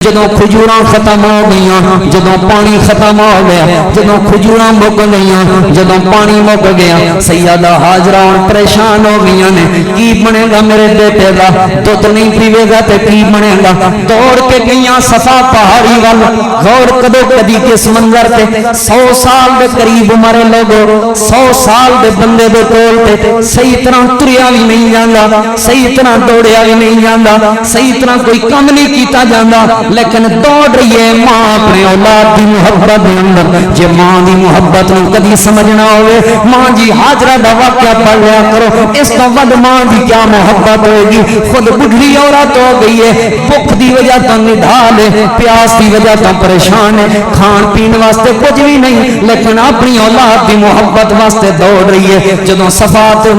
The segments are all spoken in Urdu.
جدوں کھجوراں ختم ہو گئیاں، جدوں پانی ختم ہو گیا، جدوں کھجوراں مک گئیاں، جدوں پانی مک گیا، سیدہ ہاجرہ پریشان ہو گئیاں نے، کی بنے گا میرے بیٹے دا؟ دودھ نہیں پیوے گا تے کی بنے گا؟ دوڑ کے گئیاں صفا پہاڑی وال، غور کدو کدی کس منظر تے 100 سال دے قریب عمر لوگو، 100 سال دے بندے دے کول تے صحیح طرح تریا بھی نہیں جاندا، صحیح طرح دوڑیا بھی نہیں جاندا، صحیح طرح کوئی کم نہیں کیتا جاندا، لیکن دوڑ رہی ہے ماں اپنے اولاد دی محبت دے اندر۔ جے ماں دی محبت نو کدی سمجھنا ہوئے، ماں جی ہاجرہ دا واقعہ پڑھ لیا کرو، اس تو ود ماں دی کیا محبت ہوئے گی۔ خود بڑھڑی عورت ہو گئی ہے، بھوک دی وجہ تو نڈھال ہے، پیاس دی وجہ تو پریشان ہے، کھان پین واسطے کچھ بھی نہیں، لیکن اپنی اولاد دی محبت واسطے دوڑ رہی ہے۔ جدوں صفا تو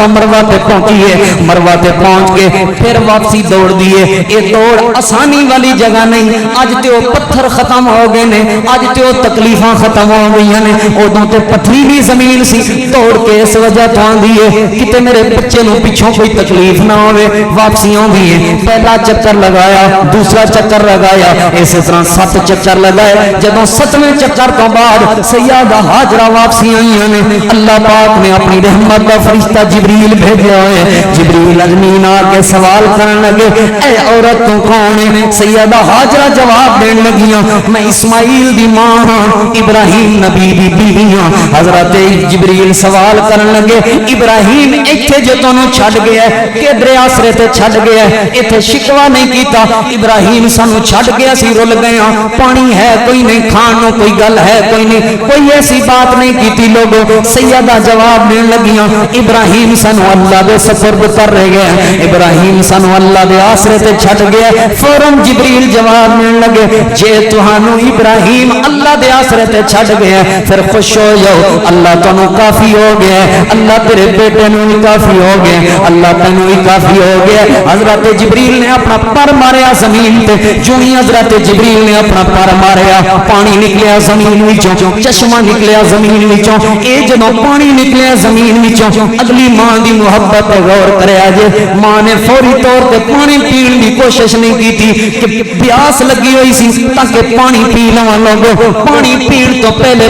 مروہ تے پہنچی ہے، مروہ تے پہنچ کے پھر واپسی دوڑ دیے۔ یہ دوڑ آسانی والی جگہ نہیں، اج تے وہ پتھر ختم ہو گئے نے، اج تے وہ تکلیفاں ختم ہو گئی نے، ادوں تے پتھریلی زمین سی۔ دوڑ کے اس وجہ تو آندی ہے کتے میرے بچے نو پیچھوں کوئی تکلیف نہ ہوئے، واپسی آندی ہے۔ پہلا چکر لگایا، دوسرا چکر لگایا، اسی طرح 7 چکر لگائے۔ جدوں 7ویں چکر تو بعد سیدہ ہاجرہ واپسی آئیاں نے، اللہ پاک نے اپنی رحمت کا فرشتہ جبریل بھیجا ہے۔ جبریل زمین آ کے سوال کرن لگے، اے عورت تو کون ہے؟ سیدہ ہاجرہ جواب دین لگیاں، میں اسماعیل دی ماں ہاں، ابراہیم نبی دی بیوی ہاں۔ حضرت جبریل سوال کرن لگے، ابراہیم ایتھے جو تانوں چھڈ گیا ہے کدھر آسرے تے چھڈ گیا ہے؟ ایتھے شکوا نہیں کیتا، ابراہیم سانو چھڈ گیا سی، رول گئے ہاں، پانی ہے کوئی نہیں، کھان نو کوئی گل ہے کوئی نہیں، کوئی ایسی بات نہیں کیتی لوگوں۔ سیدہ جواب دین لگیاں، ابراہیم سانو اللہ دے سپرد کر رہ گیا، ابراہیم سانو اللہ دے آسرے تے چھڈ گیا۔ فوراً جبریل جواب دین لگے، جے تہانو ابراہیم اللہ دے آسرے تے چھڈ گیا پھر خوش ہو جاؤ، اللہ تانوں کافی ہو گیا، اللہ تیرے بیٹے نو بھی کافی ہو گیا، اللہ تینوں بھی کافی ہو گیا۔ حضرت جبریل نے اپنا پر ماریا زمین تے، جو ہی حضرت جبریل نے اپنا پر ماریا پانی نکلیا زمین وچوں، چشمہ نکلیا زمین وچوں۔ اے جدوں پانی نکلیا زمین وچوں، اگلی ماں دی محبت غور کریا جے، ماں نے فوری طور تے پانی پین دی کوشش نہیں کیتی کہ پیاس لگی ہوئی سی تاکہ پانی پی لواں لوگوں۔ پانی پین تو پہلے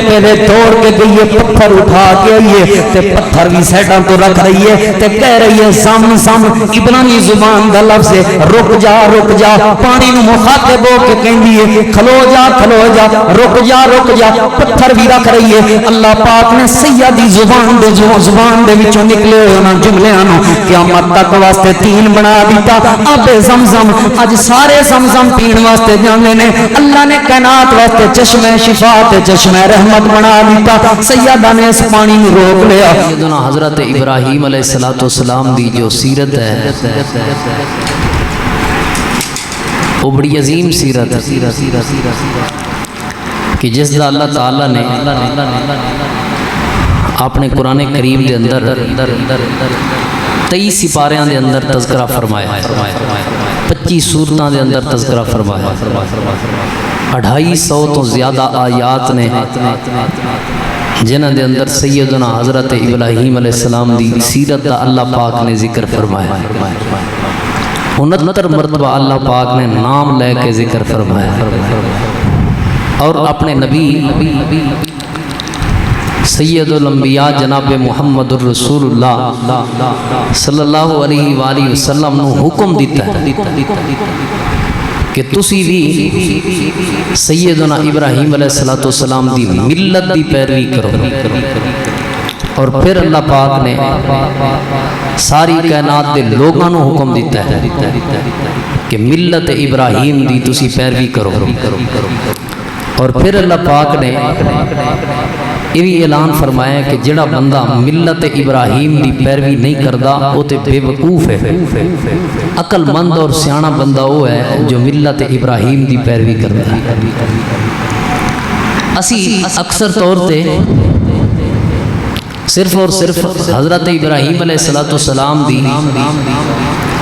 دوڑ کے گئی ہے، پتھر اٹھا کے آئیے تے پتھر بھی سیڈاں تو رکھ رہی ہے تے کہہ رہی ہے سام سام، عبرانی زبان دا لفظ ہے رک جا رک جا، پانی نو مخاطب ہو کے کہندی ہے کھلو جا کھلو جا، رک جا رک جا، پتھر بھی رکھ رہی ہے۔ اللہ پاک نے سیدی زبان دے وچوں نکلے ہوئے انہاں جملیاں نو قیامت تک واسطے تین بنا دیتا۔ آب زمزم، اج سارے زمزم پین واسطے جاندے نے، اللہ نے کائنات واسطے چشمہ شفا تے چشمہ رحمت بنا دیتا۔ سیدہ نے اس پانی نو روک لیا۔ سیدنا حضرت ابراہیم علیہ السلام دی جو سیرت ہے وہ بڑی عظیم سیرت ہے کہ جس دا اللہ تعالیٰ نے اپنے قرآن کریم دے اندر 23 سپاریاں دے اندر تذکرہ فرمایا، 25 سورتاں دے اندر تذکرہ فرمایا، 250 تو زیادہ آیات نے جنہاں دے اندر سیدنا حضرت ابراہیم علیہ السلام دی سیرت دا اللہ پاک نے ذکر فرمایا۔ 69 مرتبہ اللہ پاک نے نام لے کے ذکر فرمایا، اور اپنے نبی سید الانبیاء جناب محمد الرسول اللہ صلی اللہ علیہ وآلہ وسلم نو حکم دیتا ہے کہ تسی بھی سیدنا ابراہیم علیہ السلام دی ملت دی پیروی کرو۔ اور پھر اللہ پاک نے ساری کائنات دے لوگاں نو حکم دیتا ہے کہ ملت ابراہیم دی تسی پیروی کرو۔ اور پھر اللہ پاک نے یہ بھی اعلان فرمایا کہ جڑا بندہ ملت ابراہیم دی پیروی نہیں کردا وہ تے بے وقوف ہے، عقل مند اور سیاںا بندہ وہ ہے جو ملت ابراہیم دی پیروی کردا ہے۔ اسی اکثر طور تے صرف اور صرف حضرت ابراہیم علیہ السلام دی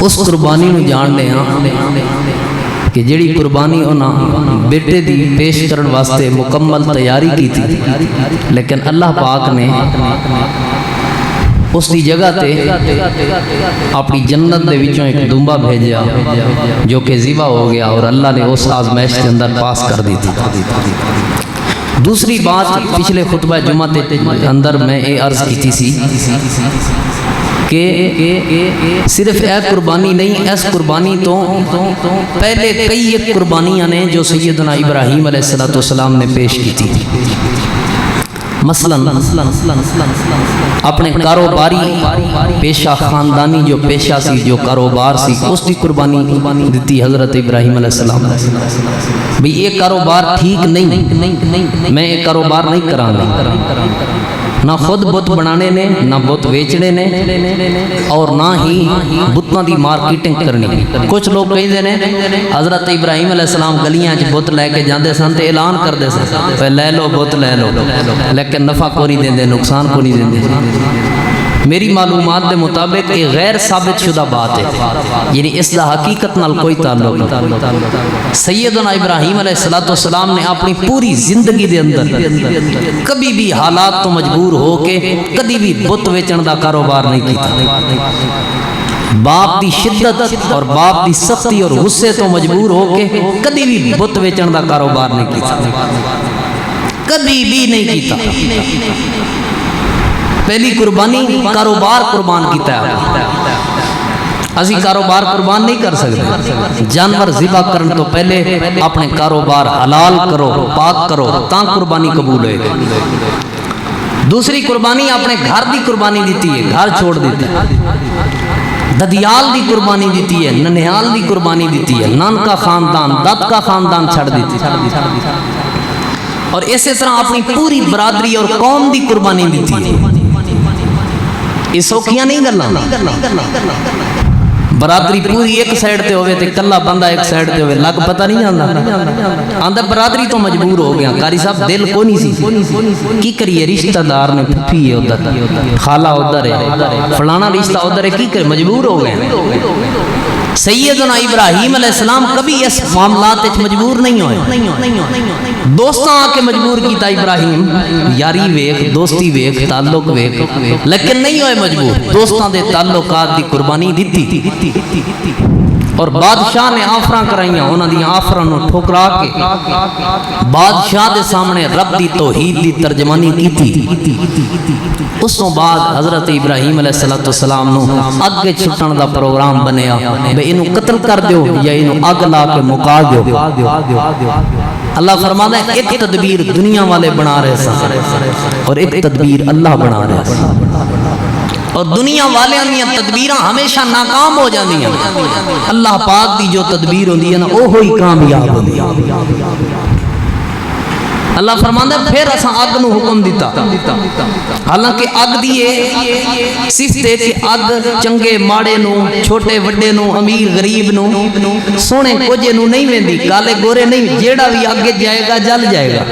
اس قربانی نو جاننے ہاں کہ جڑی قربانی انہاں بیٹے دی پیش کرن واسطے مکمل تیاری کی تھی، لیکن اللہ پاک نے اس دی جگہ تے اپنی جنت دے وچوں ایک دمبا بھیجیا جو کہ ذبح ہو گیا اور اللہ نے اس آزمائش کے اندر پاس کر دی تھی۔ دوسری بات پچھلے خطبہ جمعہ تے اندر میں یہ عرض کی سی کہ صرف اے قربانی نہیں، اس قربانی تو پہلے کئی ایک قربانیاں نے جو سیدنا ابراہیم علیہ السلام نے پیش کی تھی۔ مثلا اپنے کاروباری پیشہ خاندانی جو پیشہ سی، جو کاروبار سی، اس کی قربانی دیتی حضرت ابراہیم علیہ السلام۔ بھئی یہ کاروبار ٹھیک نہیں، میں یہ کاروبار نہیں کرانگا، نہ خود بت بنانے نے، نہ بت ویچنے نے، اور نہ ہی بتوں دی مارکیٹنگ کرنی۔ کچھ لوگ کہیں نے حضرت ابراہیم علیہ السلام گلیاں چ بت لے کے جاندے سن تے اعلان کردے سن لے لو بت لے لو، لیکن نفع کو نہیں دیندے، نقصان کو نہیں دیندے۔ میری معلومات دے مطابق یہ غیر ثابت شدہ بات ہے، یعنی اس دا حقیقت نال کوئی تعلق نہیں۔ سیدنا ابراہیم علیہ السلام نے اپنی پوری زندگی دے اندر کبھی بھی حالات تو مجبور ہو کے کبھی بھی بت ویچن دا کاروبار نہیں کیتا۔ باپ دی شدت اور باپ دی سختی اور غصے تو مجبور ہو کے کبھی بھی بت ویچن دا کاروبار نہیں کیتا، کبھی بھی نہیں کیتا۔ پہلی قربانی کاروبار قربان کیتا ہے۔ اسی کاروبار قربان نہیں کر سکتے، جانور ذبح کرن تو پہلے اپنے کاروبار حلال کرو، پاک کرو، تاں قربانی قبول ہوئے گی۔ دوسری قربانی اپنے گھر دی قربانی دیتی ہے، گھر چھوڑ دیتی ہے۔ ددیال دی قربانی دیتی ہے، ننیال دی قربانی دیتی ہے، نان کا خاندان، دت کا خاندان چھڑ دیتی ہے، اور اسی طرح اپنی پوری برادری اور قوم دی قربانی دیتی ہے۔ یہ سوکھیاں نہیں گلاں، برادری پوری ایک سائڈ تے ہوئے تے کلا بندہ ایک سائڈ تے ہوئے، لگ پتہ نہیں جاندا، آندہ برادری تو مجبور ہو گیا، قاری صاحب دل کو نہیں سی، کی کریے رشتہ دار نے پھپھی ہے ادھر، خالہ ادھر ہے، فلانا رشتہ ادھر ہے، کی کرے مجبور ہو گئے۔ سیدنا ابراہیم علیہ السلام کبھی اس معاملات وچ مجبور نہیں ہوئے۔ دوستاں آ کے مجبور کیتا ابراہیم، یاری ویکھ، دوستی ویکھ، تعلق ویکھ، لیکن نہیں ہوئے مجبور، دوستاں دے تعلقات دی قربانی دیتی۔ اور بادشاہ نے آفراں کرائیاں، انہاں دی آفراں نو ٹھکرا کے بادشاہ دے سامنے رب دی توحید دی ترجمانی کیتی۔ اس تو بعد حضرت ابراہیم علیہ السلام نو اگ چھٹن دا پروگرام بنیا، بے انہوں قتل کر دیو یا انہوں اگ لا کے مکا دیو۔ اللہ فرماتا ہے ایک تدبیر دنیا والے بنا رہے سن اور ایک تدبیر اللہ بنا رہے سن، اور دنیا والے انہیاں تدبیراں ہمیشہ ناکام ہو جاندی ہیں، اللہ پاک دی جو تدبیر ہوندی ہے نا وہ ہوئی کامیاب ہوندی ہے۔ اللہ فرماتا ہے پھر اساں اگ نو حکم دیتا، حالانکہ اگ دیئے صفت ہے کہ اگ چنگے ماڑے نو، چھوٹے وڈے نو، امیر غریب نو، سونے کوجے نو نہیں ویندی، کالے گورے نہیں، جیڑا بھی اگے جائے گا جل جائے گا۔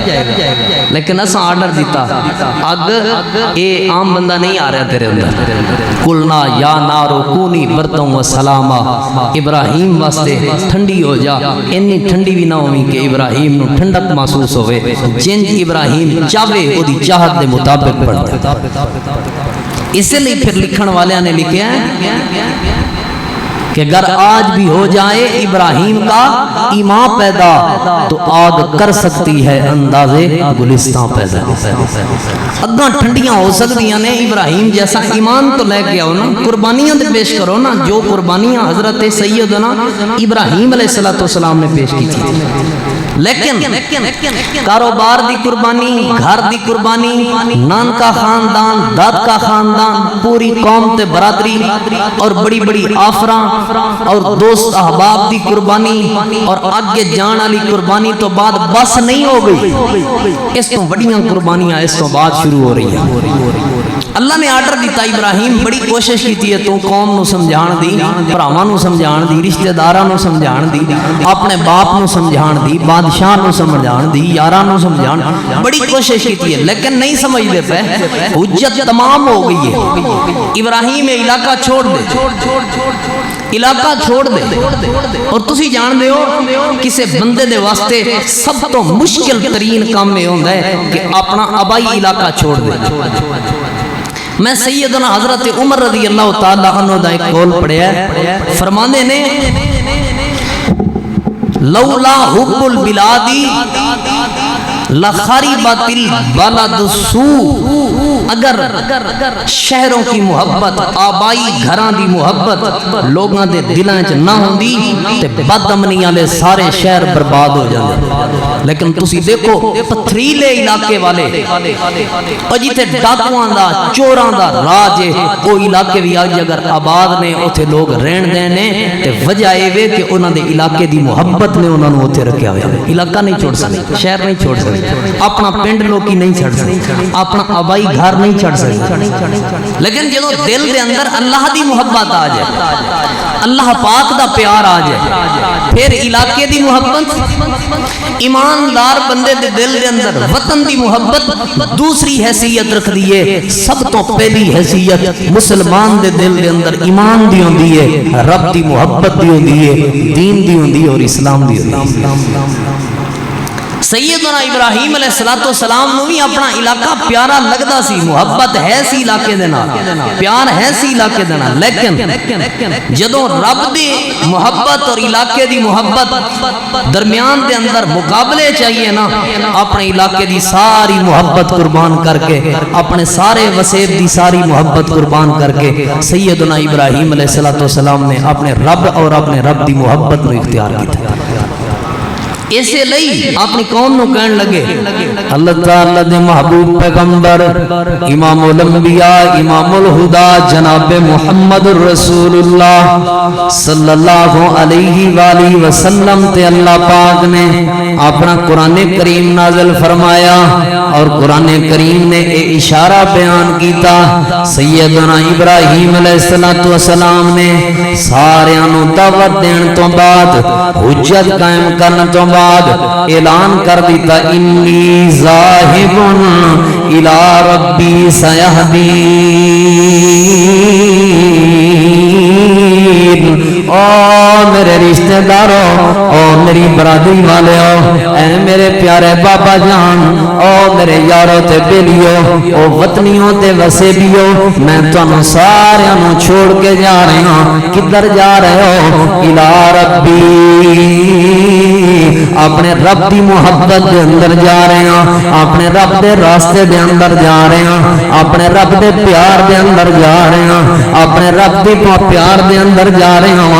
لیکن اساں آرڈر دیتا، اگ اے عام بندہ نہیں آ رہا تیرے اندر، قلنا یا نارو کونی بردوں و سلاما، ابراہیم واسطے ٹھنڈی ہو جا، انی ٹھنڈی بھی نہ ہوئی کہ ابراہیم نو ٹھنڈک محسوس ہوئے، جنج ابراہیم چاہے وہ دی چاہت دے مطابق بڑھتا۔ اسے لئے پھر لکھن والے نے لکھیا ہے کہ اگر آج بھی ہو جائے ابراہیم کا ایمان پیدا تو آگ کر سکتی ہے اندازے گلستان پیدا۔ اگاں ٹھنڈیاں ہو سکتی ہیں، ابراہیم جیسا ایمان تو لے کے آؤ نا، قربانیاں دے پیش کرو نا، جو قربانیاں حضرت سیدنا ابراہیم علیہ السلام نے پیش کی تھی۔ لیکن کاروبار دی قربانی، گھر دی قربانی، نان کا خاندان، داد کا خاندان، پوری قوم تے برادری اور بڑی بڑی آفراں اور دوست احباب دی قربانی اور آگے جان والی قربانی تو بعد بس نہیں ہو گئی، اس تو بڑیاں قربانیاں اس تو بعد شروع ہو رہی ہیں۔ اللہ نے آرڈر دیتا، ابراہیم بڑی کوشش کی ہے تو قوم نو سمجھان دی، بھراواں نو سمجھان دی، رشتہ داراں نو سمجھان دی، اپنے باپ نو سمجھان دی، بادشاہ نو سمجھان دی، یاراں نو سمجھان، بڑی کوشش کی ہے لیکن نہیں سمجھ دے پے، حجت تمام ہو گئی ہے۔ ابراہیم علاقہ چھوڑ دے، علاقہ چھوڑ دے، اور تسی جان دے ہو کسے بندے دے واسطے سب تو مشکل ترین کام میں ہوندا ہے کہ اپنا آبائی علاقہ چھوڑ دے۔ میں سیدنا حضرت عمر رضی اللہ تعالی عنہ دا ایک قول پڑھیا ہے، فرماندے نے لولا حب البلادی لخریبت البلد سو، اگر شہروں کی محبت، آبائی گھران دی محبت لوگاں دے دلائیں چ نہ ہوندی تے بد امنی والے سارے شہر برباد ہو جاندے۔ لیکن تسی دیکھو پتھریلے علاقے والے او جیتے ڈاکواں دا چوراں دا راج ہے، او علاقے بھی اج اگر آباد نے اوتھے لوگ رہن دے نے تے وجہ اے وے کہ انہاں دے علاقے دی محبت نے انہاں نوں اوتھے رکھیا ہویا، علاقہ نہیں چھوڑ سکتے، شہر نہیں چھوڑ سکتے، اپنا پنڈ لوکی نہیں چھڑ سکتے، اپنا آبائی گھر نہیں چھڑ سکتے۔ لیکن جدو دل دے اندر اللہ دی محبت آ جائے، اللہ پاک دا پیار آ جائے، پھر علاقے دی محبت، ایماندار بندے دے دل دے اندر وطن دی محبت دوسری حیثیت رکھ دیئے، سب تو پہلی حیثیت مسلمان دے دل دے اندر ایمان دی ہوندی ہے، رب دی محبت دی ہوندی ہے، دین دی ہوندی ہے اور اسلام دی ہوندی ہے۔ سیدنا ابراہیم علیہ السلام نو بھی اپنا علاقہ پیارا لگدا سی، محبت ہے سی علاقے دے نال، پیار ہے سی علاقے دے نال، لیکن جدوں رب دی محبت اور علاقے دی محبت درمیان دے اندر مقابلے چاہیے نا، اپنے علاقے دی ساری محبت قربان کر کے، اپنے سارے وسیب دی ساری محبت قربان کر کے سیدنا ابراہیم علیہ السلام نے اپنے رب اور اپنے رب دی محبت کو اختیار کیتا۔ اسے لئی اپنی قوم نو کہن لگے اللہ تعالی دے محبوب پیغمبر امام الانبیاء امام الہدا جناب محمد رسول اللہ صلی اللہ علیہ وآلہ وسلم تے اللہ پاک نے اپنا قرآن کریم نازل فرمایا، اور قرآن کریم نے اے اشارہ بیان کیتا، سیدنا ابراہیم علیہ السلام نے سارے انو دعوت دین تو بعد، حجت قائم کرنے تو بعد اعلان کر دیتا انی ذاہب الی ربی سیہدین۔ او میرے رشتہ داروں، او میری برادری والےو، اے میرے پیارے بابا جان، او میرے یاروں تے بیلیو، او وطنیوں تے وسیبیو، میں تانوں ساریاں نوں چھوڑ کے جا رہے ہوں۔ کدھر جا رہے ہو؟ الی ربی، اپنے رب دی محبت دے اندر جا رہے ہیں، اپنے رب دے راستے دے اندر جا رہے ہیں، اپنے رب دے پیار دے اندر جا رہے ہیں، اپنے رب دی پیار دے اندر جا رہے ہیں،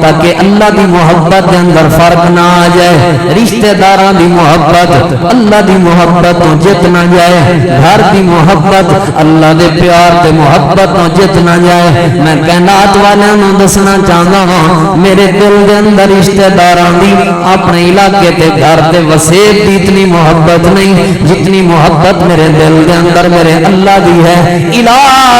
تاکہ اللہ دی محبت دے اندر فرق نہ آ جائے، رشتہ داراں دی محبت اللہ دی محبت تو جت نہ جائے، گھر دی محبت اللہ دے پیار دے محبت تو جت نہ جائے۔ میں کائنات والوں نوں دسنا چاہتا ہوں، میرے دل دے اندر رشتہ داراں دی اپنے علاقے تے گھر تے وسیب دی اتنی محبت نہیں جتنی محبت میرے دل دے اندر میرے اللہ دی ہے۔ الی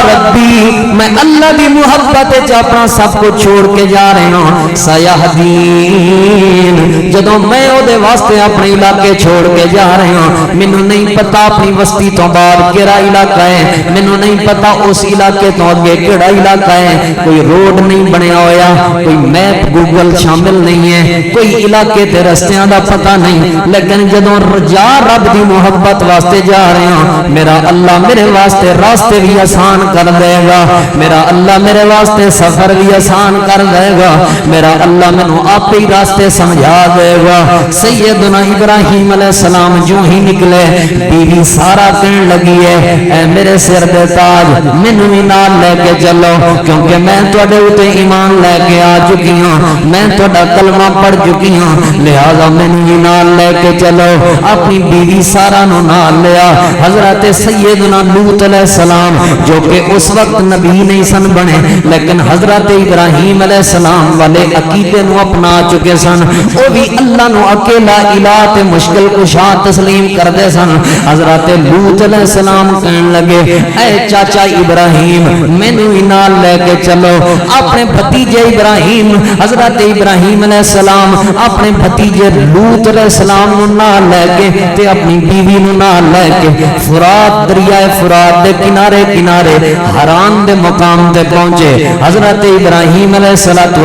ربی، میں اللہ دی محبت وچ اپنا سب کچھ چھوڑ کے جا رہے ہوں، سیہدین، جدوں میں او دے واسطے اپنے علاقے چھوڑ کے جا رہے ہوں، مینوں نہیں پتا اپنی وستی تو بعد کیڑا علاقہ ہے، مینوں نہیں پتا اس علاقے تو اگے کیڑا علاقہ ہے، کوئی روڈ نہیں بنیا ہویا، کوئی میپ گوگل شامل نہیں ہے، کوئی علاقے تے رستیاں دا پتہ نہیں، لیکن جدوں جا رب دی محبت واسطے جا رہے ہوں، میرا اللہ میرے واسطے راستے بھی آسان کر دے گا، میرا اللہ میرے واسطے سفر بھی آسان کر دے گا، میرا اللہ مینوں آپ ہی راستے سمجھا دے گا۔ سیدنا ابراہیم علیہ السلام جو ہی نکلے، بیوی سارا کہن لگی ہے اے میرے سر دے تاج، مینوں بھی نال لے کے چلو، کیونکہ میں تواڈے اوتے ایمان لے کے آ چکی ہوں، میں تواڈا کلمہ پڑھ چکی ہوں، لہذا مینوں بھی نال لے کے چلو۔ اپنی بیوی سارا نو نال لیا، حضرت سیدنا لوط علیہ السلام جو کہ اس وقت نبی نہیں سن بنے، لیکن حضرت ابراہیم علیہ السلام والے عقیدے نو اپنا چکے سن، وہ بھی اللہ نو اکیلا الہ تے مشکل کشا تسلیم کردے سن۔ حضرت لوط علیہ السلام کہن لگے اے چاچا ابراہیم مینوں بھی نال لے کے چلو۔ اپنے بھتیجے ابراہیم، حضرت ابراہیم علیہ السلام اپنے بھتیجے لوط علیہ السلام نو نال لے کے تے اپنی بیوی نو نال لے کے فرات، دریائے فرات دے کنارے کنارے حران دے مقام تے پہنچے۔ حضرت ابراہیم علیہ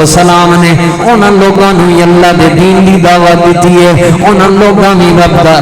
السلام نے انہاں لوگاں نو اللہ دے دین دی دعوت دتی ہے انہاں لوگاں بھی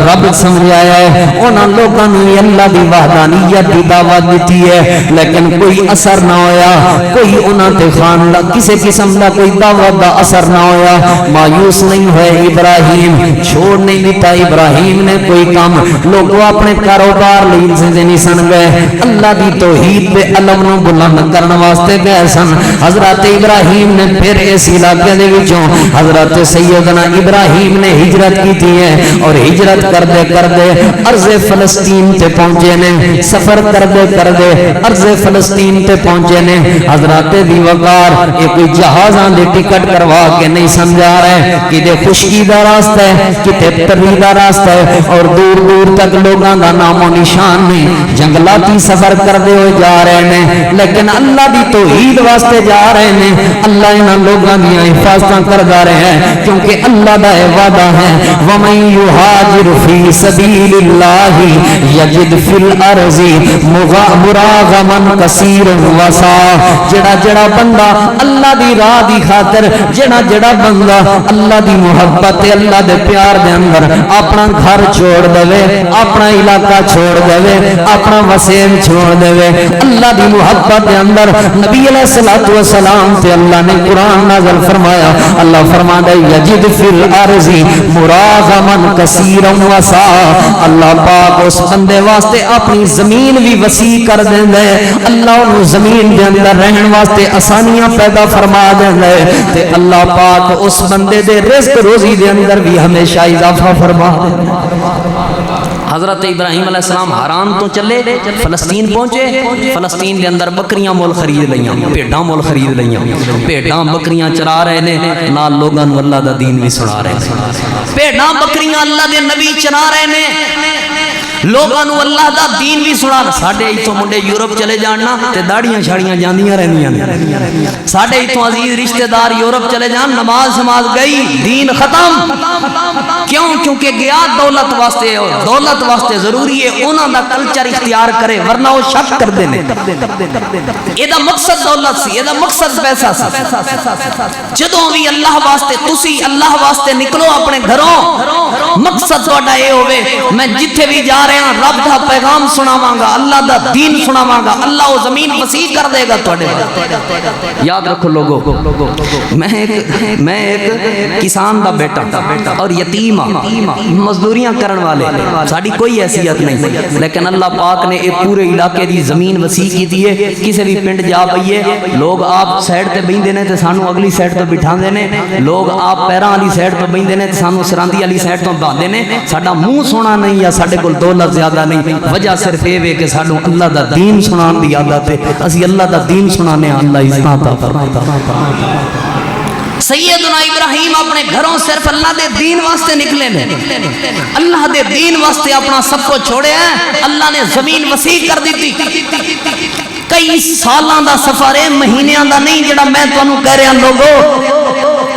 رب سمجھایا ہے انہاں لوگاں نے اللہ دی وحدانیت دی دعوت دیتی ہے لیکن کوئی اثر نہ ہویا کوئی انہاں تے خاندان کسی قسم دا کوئی دعوت دا اثر نہ ہویا مایوس نہیں ہوئے ابراہیم چھوڑ نہیں دیتا ابراہیم نے کوئی کام لوگوں اپنے کاروبار لئی سے نہیں سن گئے اللہ دی توحید پہ علم نو بلند کرنے واسطے گئے سن حضرت ابراہیم نے پھر اس علاقے دے وچوں حضرت سیدنا ابراہیم نے ہجرت کی تھی ہے اور ہجرت کردے کردے ارض فلسطین تے پہنچے نے سفر کردے کردے ارض فلسطین تے پہنچے نے حضرت دی وقار ایک جہازاں دے ٹکٹ کروا کے نہیں سمجھا رہے کہ دے خشکی دا راستہ ہے کتے تری دا راستہ ہے اور دور دور تک لوگاں دا نام و نشان نہیں جنگلاتی سفر کردے ہوئے جا رہے ہیں لیکن اللہ دی توحید واسطے جا رہے ہیں اللہ انہاں لوگاں دی حفاظتاں کردا رہے ہیں کیونکہ اللہ دا وعدہ ہے وَمَن يُهَاجِرْ فِي سَبِيلِ اللَّهِ يَجِدْ فِي الْأَرْضِ مُرَاغَمًا كَثِيرًا وَسَعًا جڑا بندہ اللہ دی راہ دی خاطر جڑا بندہ اللہ دی محبت اللہ دے پیار دے اندر اپنا گھر چھوڑ دے اپنا علاقہ چھوڑ دے اپنا وسیم چھوڑ دے اللہ دی محبت دے اندر نبی علیہ الصلوۃ والسلام تے اللہ نے قرآن نازل فرمایا اللہ فرماتا ہے یجد فی الارض مراغما کثیرا وسعا اللہ پاک اس بندے واسطے اپنی زمین بھی وسیع کر دیندا ہے اللہ انہوں زمین دے اندر رہن واسطے آسانیاں پیدا فرما دیندا ہے تے اللہ پاک اس بندے دے رزق روزی دے اندر بھی ہمیشہ اضافہ فرما دیندا ہے حضرت ابراہیم علیہ السلام حران تو چلے فلسطین پہنچے فلسطین دے اندر بکریاں مول خرید لیاں بھیڈاں مول خرید لیاں بھیڈاں بکریاں چرا رہے نے نال لوگاں نو اللہ دا دین بھی سنا رہے نے بھیڈاں بکریاں اللہ دے نبی چرا رہے نے لوگاں نو اللہ دا دین بھی سنا ساڈے ایتھوں منڈے یورپ چلے جاننا تے داڑیاں چھاڑیاں جاندیاں رہندیاں نے ساڈے ایتھوں عزیز رشتہ دار یورپ چلے جان نماز شماز گئی دین ختم کیوں کیونکہ گیا دولت واسطے اور دولت واسطے ضروری ہے انہاں دا کلچر اختیار کرے ورنہ وہ شک کر دے نے اے دا مقصد دولت سی اے دا مقصد پیسہ سی جدوں بھی اللہ واسطے تسی اللہ واسطے نکلو اپنے گھروں مقصد تہاڈا اے ہوے میں جتھے بھی جا رہا رب دا پیغام سناواں گا اللہ دا دین سناواں گا اللہ وہ زمین وسیع کر دے گا تواڈے یاد رکھو لوگو میں ایک کسان دا بیٹا اور یتیم مزدوریاں کرن والے ساڈی کوئی حیثیت نہیں لیکن اللہ پاک نے ایک پورے علاقے دی زمین وسیع کیتی ہے کسے بھی پنڈ جا پئیے لوگ آپ سائیڈ تے بیندے نے تے سانو اگلی سائیڈ تے بٹھاندے نے لوگ آپ پیراں والی سائیڈ تے بیندے نے تے سانو سراندی والی سائیڈ تو باندے نے ساڈا منہ سونا نہیں یا ساڈے کول دولت زیادہ نہیں وجہ صرف یہ ہے کہ سانو اللہ دا دین سنان دی عادت ہے اسی اللہ دا دین سنانے اللہ عزت عطا فرمائے سیدنا ابراہیم اپنے گھروں صرف اللہ دے دین واسطے نکلے نے اللہ دے دین واسطے اپنا سب کو چھوڑے ہیں اللہ نے زمین وسیع کر دیتی کئی سالاں دا سفر ہے مہینیاں دا نہیں جڑا میں تانوں کہہ رہا لوگو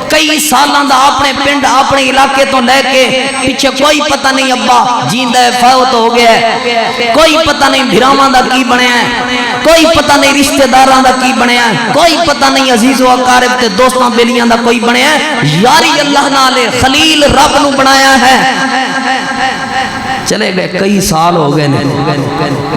کئی سالاں دا اپنے پنڈ اپنے علاقے تو لے کے پیچھے کوئی پتہ نہیں ابا جیندہ ہے فوت ہو گیا ہے کوئی پتہ نہیں بھراواں دا کی بنیا ہے کوئی پتہ نہیں رشتہ داراں دا کی بنیا ہے کوئی پتہ نہیں عزیز و اقارب تے دوستاں بیلیاں دا کوئی بنیا ہے یاری اللہ نال خلیل رب نو بنایا ہے چلے گئے کئی سال ہو گئے نے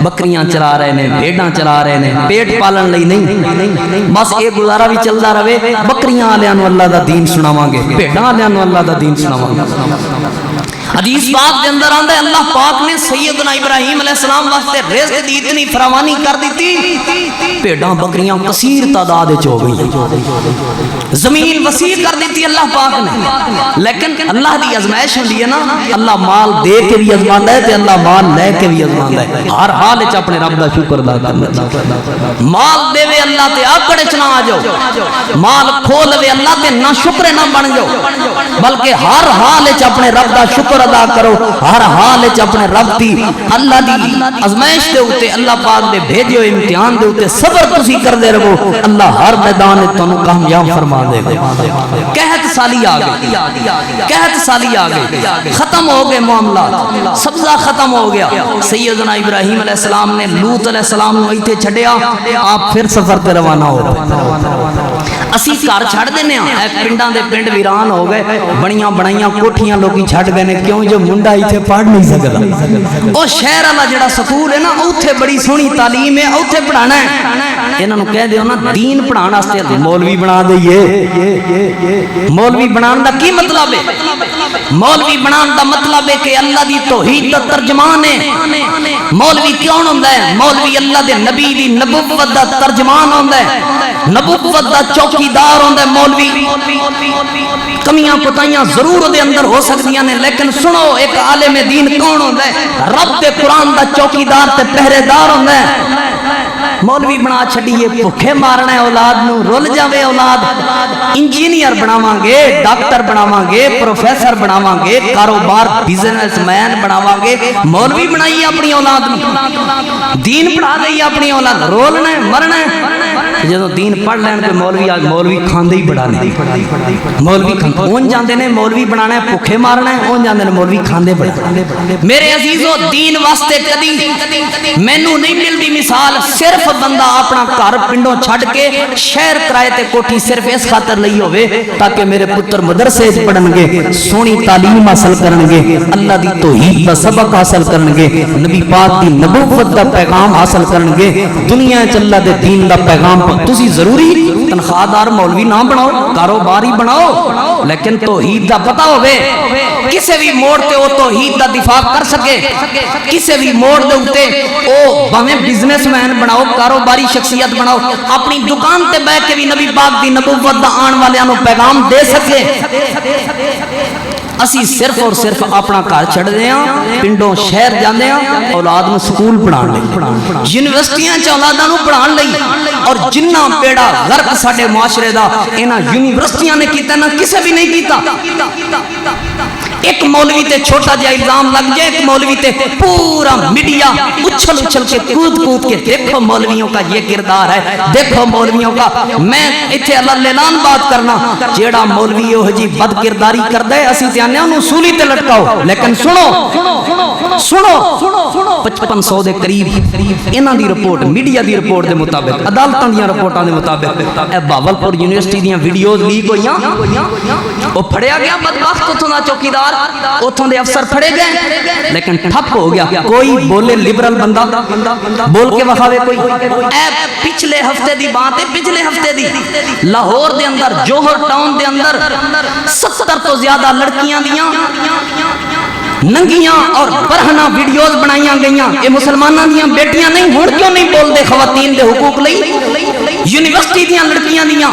بکریاں چلا رہے نے بھیڑاں چلا رہے نے پیٹ پالن لئی نہیں بس ایک گزارا بھی چلدا رہے بکریاں والےاں نو اللہ دا دین سناواں گے بھیڑاں والےاں نو اللہ دا دین سناواں گے حدیث پاک دے اندر آندا ہے اللہ پاک نے سیدنا ابراہیم علیہ السلام واسطے رزق دی اتنی فراوانی کر دیتی بھیڑاں بکریاں کثیر تعداد وچ ہو گئی زمین وسیع کر دیتی اللہ پاک نے لیکن اللہ دی آزمائش ہوندی ہے نا اللہ مال دے کے بھی آزماندا ہے تے اللہ مال لے کے بھی آزماندا ہے ہر حال وچ اپنے رب دا شکر ادا کرنا مال دے وے اللہ تے آکڑ وچ نہ آ جاؤ مال کھو لے اللہ تے نہ شکر نہ بن جاؤ بلکہ ہر حال وچ اپنے رب دا شکر ادا کرو ہر حال وچ اپنے رب دی اللہ دی آزمائش دے اوتے اللہ پاک دے بھیجے ہوئے امتحان دے اوتے صبر تسی کردے رہو اللہ ہر میدان وچ تانوں کامیاب فرما دے گا قحط سالی آ گئی قحط سالی آ گئی ختم ہو گئے معاملات سبزہ ختم ہو گیا سیدنا ابراہیم علیہ السلام نے لوط علیہ السلام نو ایتھے چھڈیا آپ پھر سفر تے روانہ ہو ਅਸੀਂ ਘਰ ਛੱਡ ਦਿੰਨੇ ਆ, ਇਹ ਪਿੰਡਾਂ ਦੇ ਪਿੰਡ ਵੀਰਾਨ ਹੋ ਗਏ, ਬਣੀਆਂ ਬਣਾਈਆਂ ਕੋਠੀਆਂ ਲੋਕੀ ਛੱਡ ਗਏ ਨੇ, ਕਿਉਂ? ਜੋ ਮੁੰਡਾ ਇੱਥੇ ਪੜ੍ਹ ਨਹੀਂ ਸਕਦਾ। ਉਹ ਸ਼ਹਿਰ ਵਾਲਾ ਜਿਹੜਾ ਸਕੂਲ ਹੈ ਨਾ, ਉੱਥੇ ਬੜੀ ਸੋਹਣੀ ਤਾਲੀਮ ਹੈ, ਉੱਥੇ ਪੜਾਣਾ ਹੈ। ਇਹਨਾਂ ਨੂੰ ਕਹਿ ਦਿਓ ਨਾ دین پڑھان واسطے مولوی بنا دئیے۔ مولوی بنان دا کی مطلب ہے؟ مولوی بنان دا مطلب ہے کہ اللہ دی توحید دا ترجمان ہے۔ مولوی کیوں ہوندا ہے؟ مولوی اللہ دے نبی دی نبوت دا ترجمان ہوندا ہے، نبوت دا چوکیدار ہوندا ہے مولوی۔ کمیاں کوتاہیاں ضرور دے اندر ہو سکدیاں نے، لیکن سنو ایک عالم دین کون ہوندا ہے؟ رب دے قرآن دا چوکیدار تے پہرے دار ہوندا ہے۔ مولوی بنا چھڑیے بھوکے مارنا ہے اولاد نو، رول جاوے اولاد۔ انجینئر بناواں گے، ڈاکٹر بناواں گے، پروفیسر بناواں گے، کاروبار بزنس مین بناواں گے، مولوی بنائیے اپنی اولاد نو، دین پڑھا دئیے اپنی اولاد، رولنا ہے مرنا ہے۔ جدو دین پڑھ لین پہ مولوی آج مولوی کھاندے ہی بڑھا نہیں، مولوی کھاندے اون جاندے نے مولوی بنانا ہے بھوکے مارنا ہے، اون جاندے نے مولوی کھاندے بڑھا۔ میرے عزیزو دین واسطے کدی مینوں نہیں ملدی مثال، صرف بندہ اپنا گھر پنڈوں چھڈ کے شہر کرائے تے کوٹھی صرف اس خاطر لئی ہوئے تاکہ میرے پتر مدرسے پڑھن گے، سونی تعلیم حاصل کرن گے، اللہ دی توحید دا سبق حاصل کرن گے، نبی پاک دی نبوت دا پیغام حاصل کرن گے، دنیا چ اللہ دے دین دا پیغام۔ تسی ضروری تنخواہ دار مولوی نہ بناؤ، کاروباری بناؤ، لیکن توحید دا پتہ ہوئے، کسے بھی موڑ تے او توحید دا دفاع کر سکے، کسے بھی موڑ دے ہوتے او بہمیں بزنس مین بناؤ، کاروباری شخصیت بناؤ، اپنی دکان تے بیٹھ کے بھی نبی پاک دی نبوت دا آن والیاں نو پیغام دے سکے۔ اسی صرف اور صرف اپنا گھر چھڑ دے ہیں، پنڈوں شہر جاندے ہیں، اولاد نو سکول پڑھان لئی، یونیورسٹیاں چ اولاداں نو پڑھان لئی، اور جنہ بیڑا غرق ساڈے معاشرے دا انہاں یونیورسٹیاں نے کیتا نہ کسے بھی نہیں کیتا۔ ایک مولوی تے چھوٹا جا الزام لگ جائے، ایک مولوی تے پورا میڈیا اچھل اچھل کے کود کود کے دیکھو مولویوں کا یہ کردار ہے، دیکھو مولویوں کا۔ میں اتھے اللہ اعلان بات کرنا، جیڑا مولوی ہو جی بد کرداری کر دے اسی تے انہوں سولی تے لٹکاؤ، لیکن سنو 5500 دے قریب انہاں دی رپورٹ، میڈیا دی رپورٹ دے مطابق، عدالتاں دیاں رپورٹاں دے مطابق اے بہاولپور یونیورسٹی دیاں ویڈیوز لیک ہوئیاں، او پھڑیا گیا بدبخت اتھوں دا چوکیدار، اتھوں دے افسر پھڑے گئے، لیکن ٹھپ ہو گیا۔ کوئی بولے لبرل بندہ بول کے وخاوے کوئی، اے پچھلے ہفتے دی بات ہے، پچھلے ہفتے دی لاہور دے اندر جوہر ٹاؤن دے اندر 70 تو زیادہ لڑکیاں دیاں ننگیاں اور برہنہ ویڈیوز بنائیاں گئیاں۔ یہ مسلمانہ دیاں بیٹیاں نہیں، ہون کیوں نہیں بول دے خواتین دے حقوق لئی؟ یونیورسٹی دیاں لڑکیاں دیاں۔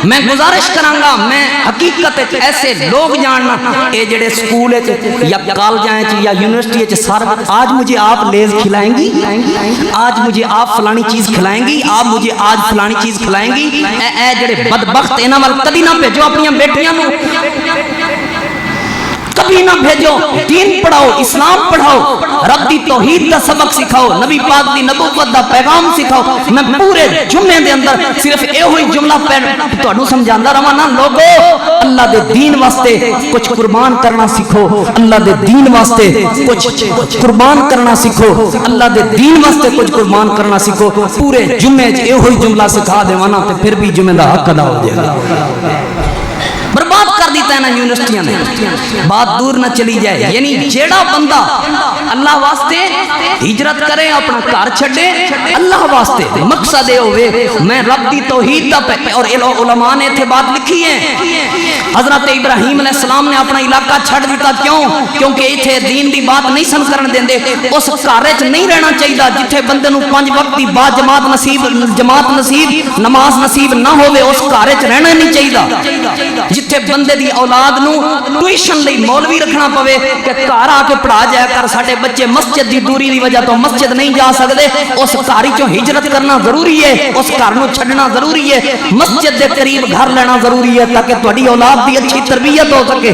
میں گزارش کرانگا، میں حقیقت ایسے لوگ جاننا، اے جڑے سکول یا کالجائیں یا یونیورسٹی سار، آج مجھے آپ لیز کھلائیں گی، آج مجھے آپ فلانی چیز کھلائیں گی، آپ مجھے آج فلانی چیز کھلائیں گی، اے جڑے بدبخت انہاں وال کبھی نہ بھیجو اپنی بیٹیاں نو، کبھی نہ بھیجو، دین پڑھاؤ، اسلام پڑھاؤ، رب دی توحید دا سبق سکھاؤ، نبی پاک دی نبوت دا پیغام سکھاؤ۔ میں پورے جملے دے اندر صرف اے ہوئی جملہ تہاڈوں سمجھاندا رہواں نا، لوگو اللہ دے دین واسطے کچھ قربان کرنا سیکھو، اللہ دے دین واسطے کچھ قربان کرنا سیکھو، اللہ دے دین واسطے کچھ قربان کرنا سیکھو۔ پورے جمعے اے ہوئی جملہ سکھا دیواں نا تے پھر بھی جمعے دا حق ادا ہو جائے گا۔ برباد کر دیتا ہے نا یونیورسٹیاں نے، بات دور نہ چلی جائے۔ یعنی جیڑا بندہ اللہ واسطے ہجرت کرے، اپنا گھر چھڈے اللہ واسطے، مقصد یہ ہوئے میں رب دی توحید دا، اور علماء نے تھے بات لکھی ہے، حضرت ابراہیم علیہ السلام نے اپنا علاقہ چھڈ دیتا، کیوں؟ کیونکہ ایتھے دین دی بات نہیں سن کرن دیندے، اس گھر وچ نہیں رہنا چاہیے جتھے بندے نوں 5 وقت دی با جماعت نصیب نماز نصیب نہ ہوے، اس گھر وچ رہنا نہیں چاہیے جتھے بندے دی اولاد نو ٹیوشن لئی مولوی رکھنا پوے کہ گھر آ کے پڑھا جایا کر، ساڈے بچے مسجد دی دوری دی وجہ تو مسجد نہیں جا سکدے، اس گھر چوں ہجرت کرنا ضروری ہے، اس گھر نو چھڈنا ضروری ہے، مسجد دے قریب گھر لینا ضروری ہے تاکہ تہاڈی اولاد دی اچھی تربیت ہو سکے۔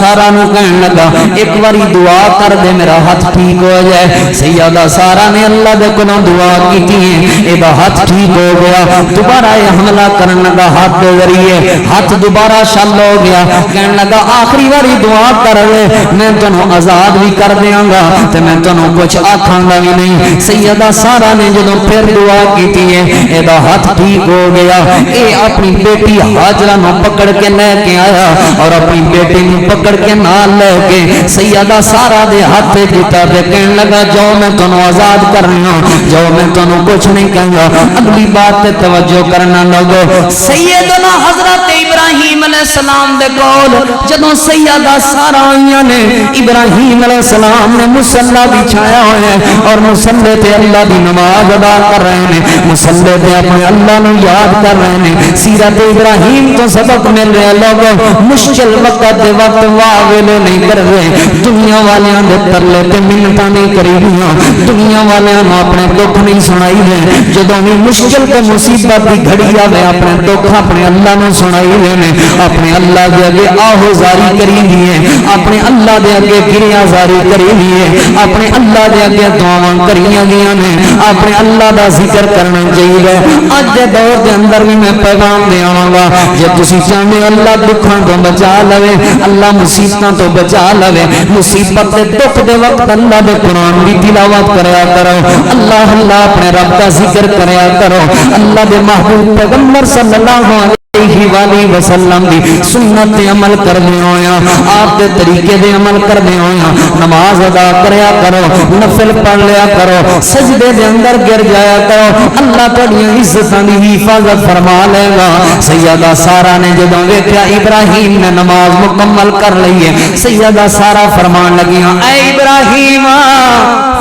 سارا نو کہن لگا ایک باری دعا کر دے میرا ہاتھ ٹھیک ہو جائے. سیدہ سارا نے اللہ دے کولوں دعا کیتی ہے ادا ہاتھ ٹھیک ہو گیا. دوبارہ یہ حملہ کرن لگا ہاتھ دے ذریعے, ہاتھ دوبارہ شل ہو گیا. کہن لگا آخری باری دعا کر لے میں تینوں آزاد بھی کر دیاں گا تے میں تینوں کچھ آکھاں گا بھی نہیں. سیدہ سارا نے جدوں پھر دعا کیتی ہے ادا ہاتھ ٹھیک ہو گیا. اے اپنی بیٹی ہاجرہ نو پکڑ کے لے کے آیا اور اپنی بیٹی نو پکڑ کے نال لے کے سیدہ سارا دے ہاتھ دیتا تے کہن لگا جاؤ میں تینوں آزاد کر رہا ہوں, جاؤ میں تینوں کچھ نہیں کہوں گا. اگلی بات تے توجہ کرنا لوگو. سیدنا حضرت ابراہیم علیہ السلام دے کول جدوں سیدہ سارا آئیاں نے, ابراہیم علیہ السلام نے مصلی بچھایا ہوا ہے اور مصلی تے اللہ دی نماز ادا کر رہے ہیں, مصلی تے اپنے اللہ نو یاد کر رہے ہیں. سیرت ابراہیم تو سبق مل رہا لوگو. مشکل وقت دے وقت واہ ویلے نہیں کر رہے, دنیا والیاں دے ترلے تے منتاں نہیں کری رہیاں, دنیا والیاں نو اپنے دکھ نہیں سنائی رہے. جدوں بھی مشکل تے مصیبت دی گھڑی آوے اپنے دکھ اپنے اللہ نو سنائی رہے, اپنے اللہ دے اگے آہو زاری کری دیے, اپنے اللہ دے اگے گریہ زاری کری دیے, اپنے اللہ دے اگے دعاواں کریاں گیاں نے. اپنے اللہ دا ذکر کرنا چاہیے. اج دے دور دے اندر بھی میں پیغام دے آواں گا جے تسی چاہندے اللہ دکھاں تو بچا لوے, اللہ مصیبتاں تو بچا لوے, مصیبت دے دکھ دے وقت اللہ دے قرآن دی تلاوت کریا کرو, اللہ اللہ اپنے رب دا ذکر کریا کرو, اللہ دے محبوب پیغمبر صلی اللہ علیہ وسلم دی سنت تے عمل کردے ہویا, آپ دے طریقے دے عمل کردے ہویا نماز ادا کریا کرو, نفل پڑھ لیا کرو, سجدے دے اندر گر جایا کرو, اللہ تہاڈی عزتاں دی حفاظت فرما لے گا. سیدہ سارا نے جدوں ویکھیا ابراہیم نے نماز مکمل کر لئی ہے, سیدہ سارا فرمان لگیاں اے ابراہیم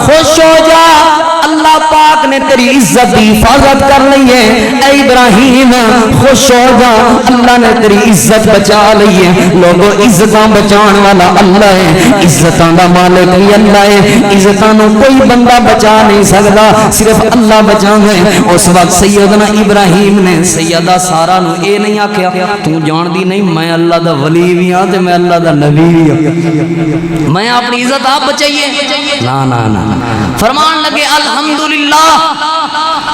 خوش ہو جا, اللہ پاک نے تیری عزت دی حفاظت کر لی ہے. اے ابراہیم خوش ہو جا, اللہ نے تیری عزت بچا لی ہے. لوگوں عزتاں بچان والا اللہ ہے, عزتاں دا مالک ہی اللہ ہے. عزتاں نو کوئی بندہ بچا نہیں سکتا, صرف اللہ بچا ہے. اس وقت سیدنا ابراہیم نے سیدہ سارا نو اے نہیں آکھیا تو جان دی نہیں میں اللہ دا ولی بھی ہاں تے میں اللہ دا نبی بھی ہاں, میں اپنی عزت آپ بچائیے. نا نا نا, فرمان لگے الحمدللہ,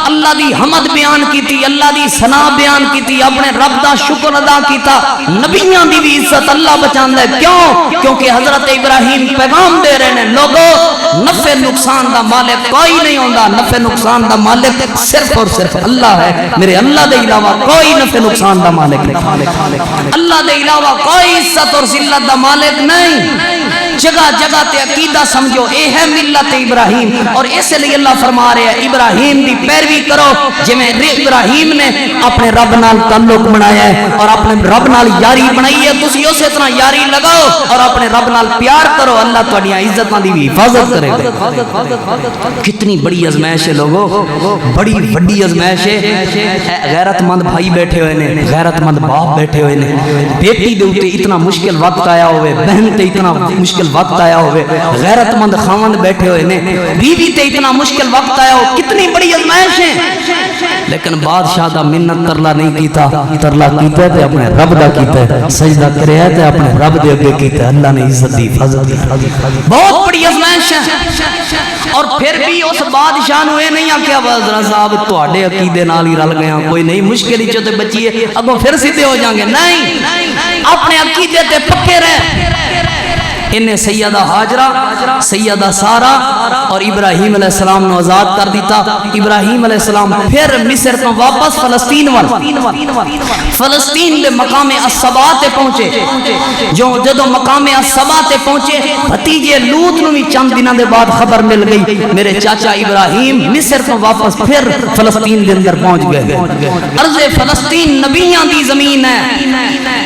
اللہ دی حمد بیان کیتی, اللہ دی ثنا بیان کیتی, اپنے رب دا شکر ادا کیتا. نبیاں دی بھی عزت اللہ بچاندا ہے. کیوں؟ کیونکہ حضرت ابراہیم پیغام دے رہے ہیں لوگو نفع نقصان دا مالک کوئی نہیں ہوندا, نفع نقصان دا مالک صرف اور صرف اللہ ہے. میرے اللہ دے علاوہ کوئی نفع نقصان دا مالک نہیں, اللہ دے علاوہ کوئی عزت اور ذلت دا مالک نہیں. جگہ جگہ تے عقیدہ سمجھو اے ہے ملت ابراہیم, اور اس لیے اللہ فرما رہے ہیں ابراہیم دی پیروی کرو جویں ابراہیم نے اپنے رب نال تعلق بنایا ہے اور اپنے رب نال یاری بنائی ہے, تسی اسی طرح یاری لگاؤ اور اپنے رب نال پیار کرو, اللہ تہاڈی عزتاں دی بھی حفاظت کرے گا. کتنی بڑی آزمائش ہے لوگو, بڑی بڑی آزمائش ہے. غیرت مند بھائی بیٹھے ہوئے نے, غیرت مند باپ بیٹھے ہوئے نے, بیٹی دے اوتے اتنا مشکل وقت آیا ہوئے, بہن تے اتنا مشکل وقت آیا ہوئے, غیرت مند خاوند بیٹھے ہوئے نے, بیوی تے اتنا مشکل وقت آیا ہو, کتنی بڑی آزمائش ہے. لیکن بادشاہ دا منت ترلا نہیں کیتا, ترلا کیتا تے اپنے رب دا کیتا, سجدہ کریا تے اپنے رب دے اگے کیتا, اللہ نے عزت دی حفاظت کی. بہت بڑی آزمائش ہے. اور پھر بھی اس بادشاہ نو اے نہیں آکھیا حضرت صاحب تواڈے عقیدے نال ہی رل گیا, کوئی نہیں مشکل وچ تے بچیے اگوں پھر سیدھے ہو جاؤں گے. نہیں, اپنے عقیدے تے پکے رہ. انہیں سیدہ حاجرہ, سیدہ سارا اور ابراہیم علیہ السلام نے آزاد کر دیتا. ابراہیم علیہ السلام پھر مصر تو واپس فلسطین دے مقام الصبا تے پہنچے. جو جدو مقام الصبا تے پہنچے بھتیجے لوط نو بھی چند دنوں دے بعد خبر مل گئی میرے چاچا ابراہیم مصر تو واپس پھر فلسطین دے اندر پہنچ گئے. ارض فلسطین نبیاں دی زمین ہے,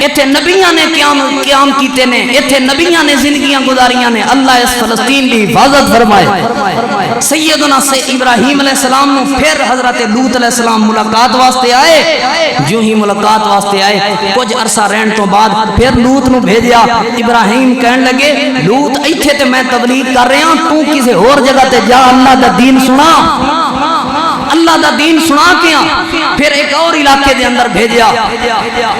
ایتھے نبیاں نے قیام کیتے نے, ایتھے نبیاں نے زندگیاں گزاریاں نے. اللہ اس فلسطین کی حفاظت فرمائے. سیدنا ابراہیم علیہ السلام نو پھر حضرت لوط علیہ السلام ملاقات واسطے آئے. جو ہی ملاقات واسطے آئے کچھ عرصہ رہن تو بعد پھر لوط نو بھیجیا. ابراہیم کہن لگے لوط ایتھے تے میں تبلیغ کر رہا ہوں, تو کسی اور جگہ تے جا اللہ دا دین سنا. اللہ اللہ دا دین سنا کے پھر ایک اور علاقے دے اندر بھیجیا.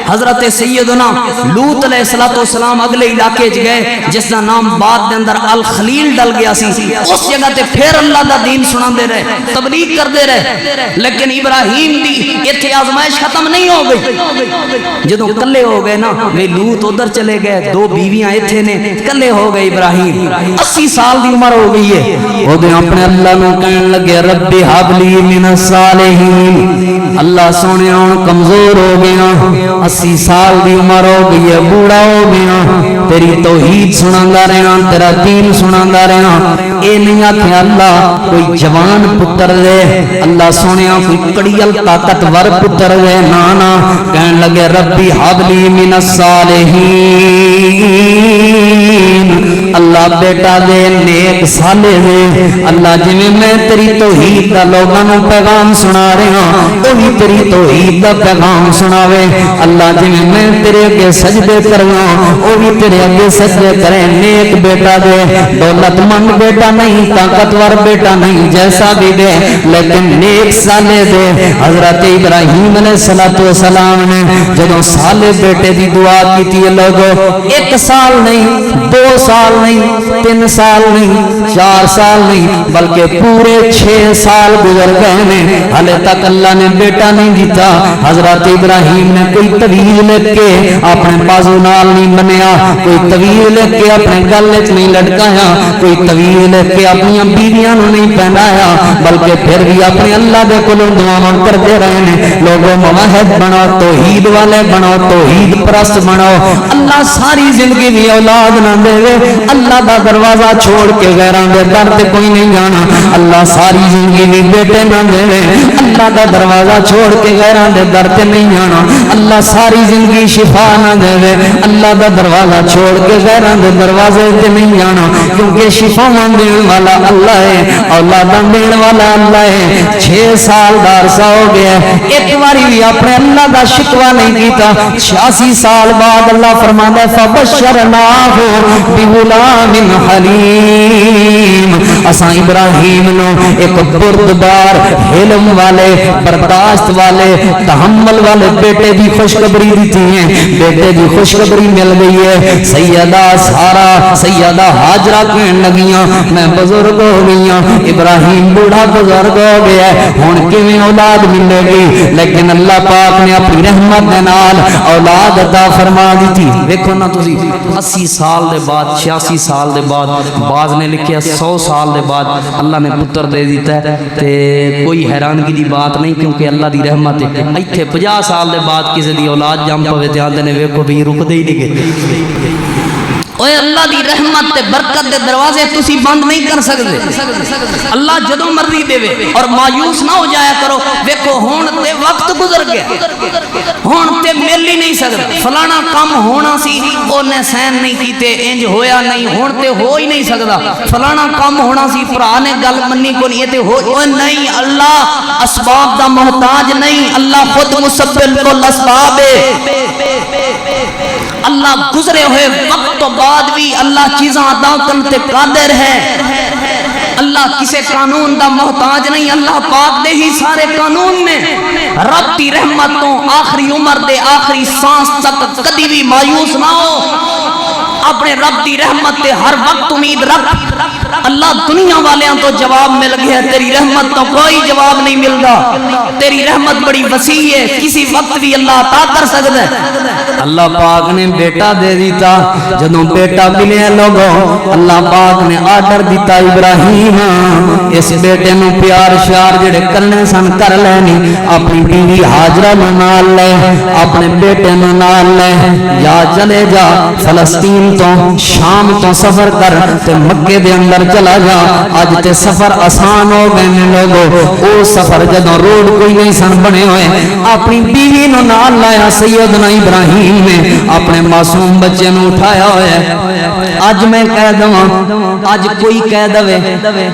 حضرت سیدنا لوط علیہ السلام اگلے علاقے گئے جس دا نام بعد دے اندر الخلیل ڈل گیا سی. اس جگہ تے پھر اللہ دا دین سنا دے رہے, تبلیغ کر دے رہے. لیکن ابراہیم دی ایتھے آزمائش ختم نہیں ہو گئی. جدوں کلے ہو گئے نا وے لوط ادھر چلے گئے, دو بیویاں ایتھے نے, کلے ہو گئے ابراہیم. 80 سال دی عمر ہو گئی ہے. او دے اپنے اللہ نو کہن لگے رب ہب لی من الصالحین. اللہ سونے ہن کمزور ہو گیا, 80 سال دی عمر ہو گئی ہے, بوڑھا ہو گیا. تیری توحید سناندا رہنا, تیرا دین سناندا رہنا. اے نہیں آکھیا اللہ کوئی جوان پتر دے, اللہ سونے کوئی کڑیل طاقتور پتر دے, نا نا. کہن لگے ربی ہب لی من الصالحین. اللہ بیٹا دے, نیک صالح دے. اللہ جویں میں تیری توحید دا لوگاں نوں پیغام سنا رہا او بھی تیری توحید دا پیغام سناوے. اللہ جویں میں تیرے اگے سجدے کرواں او بھی تیرے اگے سجدے کرے. نیک بیٹا دے, دولت مند بیٹا نہیں, طاقتور بیٹا نہیں, جیسا بھی دے لیکن نیک صالح دے. حضرت ابراہیم علیہ السلام نے جدوں صالح بیٹے دی دعا کیتی ہے لوگو, 1 سال نہیں, 2 سال نہیں, 3 سال نہیں, 4 سال نہیں, بلکہ پورے 6 سال گزر گئے نے, حالے تک اللہ نے بیٹا نہیں دیتا. حضرت ابراہیم نے کوئی تویز لے کے اپنے بازو نال نہیں بنیا, کوئی تویز لے کے اپنے گل وچ نہیں لٹکایا, کوئی تویز لے کے اپنی بیویاں نوں نہیں پہنایا, بلکہ پھر بھی اپنے اللہ دے کولوں دعاواں کرتے رہے نے. لوگوں موحد بنو, توحید والے بنو, توحید پرست بنو. اللہ ساری زندگی بھی اولاد نہ دے, اللہ دا دروازہ چھوڑ کے غیراں دے در تے کوئی نہیں جانا. اللہ ساری زندگی بھی بیٹے نہ دے, اللہ دا دروازہ چھوڑ کے غیراں دے در تے نہیں جانا. اللہ ساری زندگی شفا نہ دے, اللہ دا دروازہ چھوڑ کے غیراں دے دروازے تے نہیں جانا. کیونکہ شفا دین والا اللہ ہے, اولاداں دین والا اللہ ہے. 6 سال دا عرصہ ہو گیا, ایک باری بھی اپنے اللہ دا شکوہ نہیں کیتا. 86 سال بعد اللہ فرماتا ہے فبشرناہ بغلام حلیم. اساں ابراہیم نو ایک بردبار, حلم والے, برداشت والے, تحمل والے بیٹے دی خوشخبری دیتی ہے. بیٹے دی خوشخبری مل گئی ہے. سیدہ سارا, سیدہ ہاجرہ کہن لگیاں میں بزرگ ہو گئیاں, ابراہیم بوڑھا بزرگ ہو گیا, ہن کیویں اولاد ملے گی؟ لیکن اللہ پاک نے اپنی رحمت دے نال اولاد عطا فرما دی. دیکھو نا تسی 80 سال دے بعد, 86 سال دے بعد, بعض نے لکھیا 100 سال دے بعد اللہ نے پتر دے دیتا ہے. تے کوئی حیرانگی دی بات نہیں, کیونکہ اللہ دی رحمت ہے. ایتھے 50 سال دے بعد کسی دی اولاد جم پوے تے آندے نے ویکھو بھی رکدے ہی نہیں گئے. اوے اللہ دی رحمت تے برکت دے دروازے تسی بند نہیں کر سکتے. اللہ جدوں مرضی دے اور مایوس نہ ہو جایا کرو. دیکھو ہن تے وقت گزر گیا, ہن تے مل ہی نہیں سکدا. فلانا کام ہونا سی اونے سین نہیں کیتے, انج ہویا نہیں, ہن تے ہو ہی نہیں سکدا. فلانا کام ہونا سی, بھرا نے گل منی کو نہیں, تے ہو اوے نہیں. اللہ اسباب دا محتاج نہیں, اللہ خود مسبب الاسباب ہے. اللہ گزرے ہوئے وقت تو بعد بھی اللہ چیزاں عطا کرنے تے قادر ہے. اللہ کسے قانون دا محتاج نہیں, اللہ پاک دے ہی سارے قانون نے. رب دی رحمت تو آخری عمر دے آخری سانس تک کدی بھی مایوس نہ ہو. اپنے رب دی رحمت تے ہر وقت امید رکھ. اللہ دنیا والیاں تو جواب مل گیا, تیری رحمت تو کوئی جواب نہیں ملتا. تیری رحمت بڑی وسیع ہے, کسی وقت بھی اللہ عطا کر سکتا ہے. اللہ پاک نے بیٹا دے دیتا. جدوں بیٹا ملے لوگوں, اللہ پاک نے آرڈر دیتا ابراہیم اس بیٹے نو پیار شیار جڑے کرنے سن کر لینی. اپنی بیوی ہاجرہ نو نال لے, اپنے بیٹے نو نال لے, یا چلے جا فلسطین تو شام تو سفر کر تے مکے دے اندر چلا جا. اج تے سفر آسان ہو گئے نے لوگوں. او سفر جدوں روڈ کوئی نہیں سن بنے ہوئے, اپنی بیوی نو نال لایا سیدنا ابراہیم نے, اپنے معصوم بچے نو اٹھایا ہوا ہے. اج میں کہہ دواں, اج کوئی کہہ دے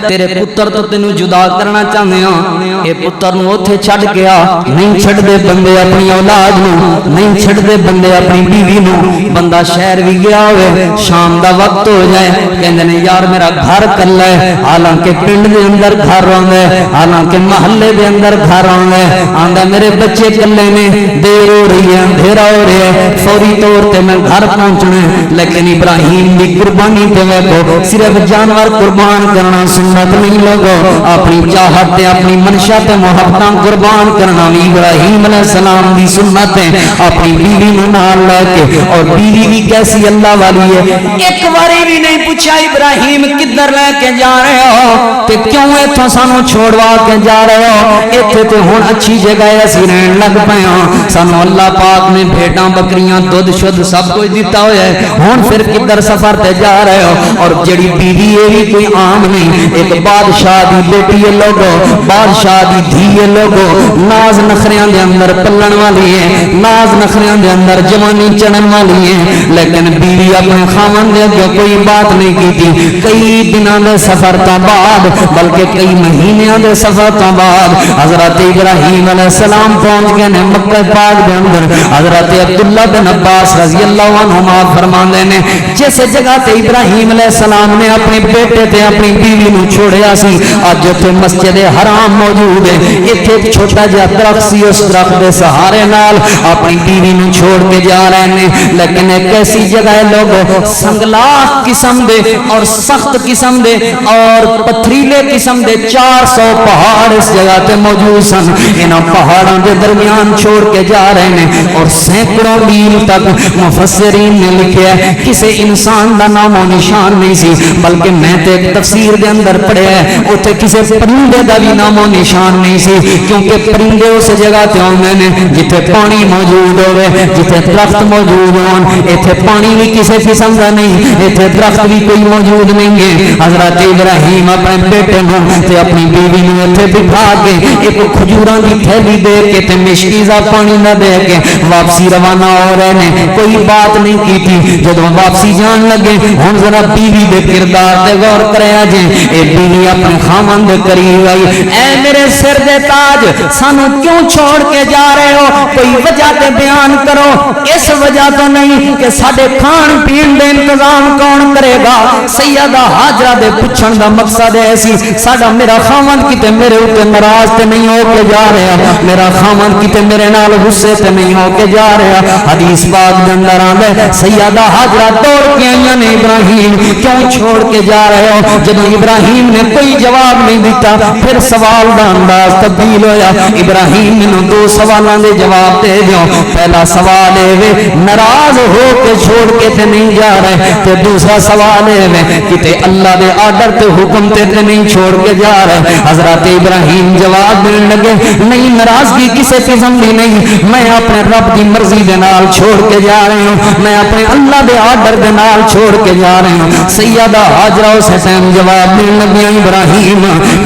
تیرے پتر تو تینوں جدا کرنا چاہندے ہاں, اے پتر نو اوتھے چھڈ گیا نہیں چھڈدے بندے اپنی اولاد نو نہیں چھڈدے بندے اپنی بیوی نو بندہ شہر بھی گیا ہوئے شام دا وقت ہو جائے کہندے نے یار میرا گھر کلا ہے حالانکہ پنڈ دے اندر گھر ہوندا ہے حالانکہ محلے دے اندر گھر ہوندا ہے آندا میرے بچے کلے نے دیر ہو رہی ہے اندھیرا ہو رہا ہے فوری طور تے میں گھر پہنچنا ہے لیکن ابراہیم دی قربانی تے ویکھو صرف جانور قربان کرنا سنت نہیں لوگو اپنی چاہت تے اپنی منشا تے محبتاں قربان کرنا بھی ابراہیم علیہ السلام دی سنت ہے اپنی بیوی نو نال لے کے اور بیوی بھی کیسی اللہ والی ہے ایک باری بھی نہیں پوچھا ابراہیم کدھر لے کے جا رہے ہو تے کیوں ایتھوں سانو چھوڑوا کے جا رہے ہو ایتھے تے ہن اچھی جگہ ہے اسی رہن لگ پئے ہاں سانو اللہ پاک نے بھیڑاں بکریاں دودھ شدھ سب کچھ دیتا ہوا ہے ہن پھر کدھر سفر تے جا رہے ہو اور جڑی بیوی ہے بھی کوئی عام نہیں ایک بادشاہ دی بیٹی ہے لوگو بادشاہ دی دھی ہے لوگو ناز نخریاں دے اندر پلن والی ہے ناز نخریاں دے اندر جوانی چڑھن والی ہے لیکن بیوی اپنے خاوند دے اگے کوئی بات نہیں کیتی کئی دنوں دے سفر تو بعد بلکہ کئی مہینوں دے سفر تو بعد حضرت ابراہیم علیہ السلام پہنچ گئے نے مکہ پاک دے اندر حضرت عبداللہ بن عباس رضی اللہ عنہما فرماندے نے جس جگہ تے ابراہیم علیہ السلام نے اپنے بیٹے تے اپنی بیوی نو چھوڑیا سی اج تے مسجد حرام موجود ہے ایتھے ایک چھوٹا جہا درخت سی اس درخت دے سہارے نال اپنی بیوی نو چھوڑ کے جا رہے ہیں لیکن ایک ایسی جگہ ہے لوگوں سنگلاخ قسم دے اور سخت قسم دے اور پتھریلے قسم دے 400 پہاڑ اس جگہ تے موجود سن انہاں پہاڑاں دے درمیان چھوڑ کے جا رہے ہیں اور سینکڑوں میل تک مفسرین نے لکھیا ہے کسی انسان دا نام و نشان نہیں سی بلکہ میں تے ایک تفسیر دے اندر پڑھیا ہے اوتھے کسی پرندے دا بھی نام و نشان نہیں سی کیونکہ پرندے اس جگہ تے ہوندے نے جتھے پانی موجود ہوے جتھے درخت موجود ہون ایتھے پانی بھی کسی قسم دا نہیں ایتھے درخت بھی کوئی موجود نہیں ہے حضرت ابراہیم اپنے بیٹے نو تے اپنی بیوی نو ایتھے بٹھا کے ایک کھجوراں دی تھیلی دے کے تے مشکیزہ پانی نہ دے کے واپسی روانہ ہو رہے نے کوئی بات نہیں کی تھی جدوں واپسی جان لگے ہن ذرا بیوی دے کردار تے غور کریا جے اے بیوی اپنے خاوند دے قریب آئی اے میرے سر دے تاج سانو کیوں چھوڑ کے جا رہے ہو کوئی وجہ تے بیان کرو اس وجہ تو نہیں کہ ساڈے کھان پین دے انتظام کون کرے گا سیدہ ہاجرہ دے پوچھن دا مقصد ہے سی ساڈا میرا خاوند کتے میرے اوپر ناراض تے نہیں ہو کے جا رہا میرا خاوند کتے میرے نال غصے تے نہیں ہو کے جا رہا حدیث پاک دے اندر آندا ہے سیدہ ہاجرہ دوڑ کے آئیاں نے ابراہیم کیوں چھوڑ کے جا رہے ہو جب ابراہیم نے کوئی جواب نہیں دیتا پھر سوال دا انداز تبدیل ہویا ابراہیم نے دو سوالاں دے جواب دے دیو پہلا سوال ہے ناراض ہو کے چھوڑ کے تے نہیں جا رہے تے دوسرا سوال ہے کہ اللہ دے آرڈر تے حکم تے نہیں چھوڑ کے جا رہے حضرت ابراہیم جواب دینے لگے نہیں ناراضگی کسی قسم دی نہیں میں اپنے رب دی مرضی دے نال چھوڑ کے جا رہے ہوں میں اپنے اللہ دے آرڈر دے نال چھوڑ کے جا رہے ہوں سیدہ ہاجرہ اس حسین جواب دینے لگے ابراہیم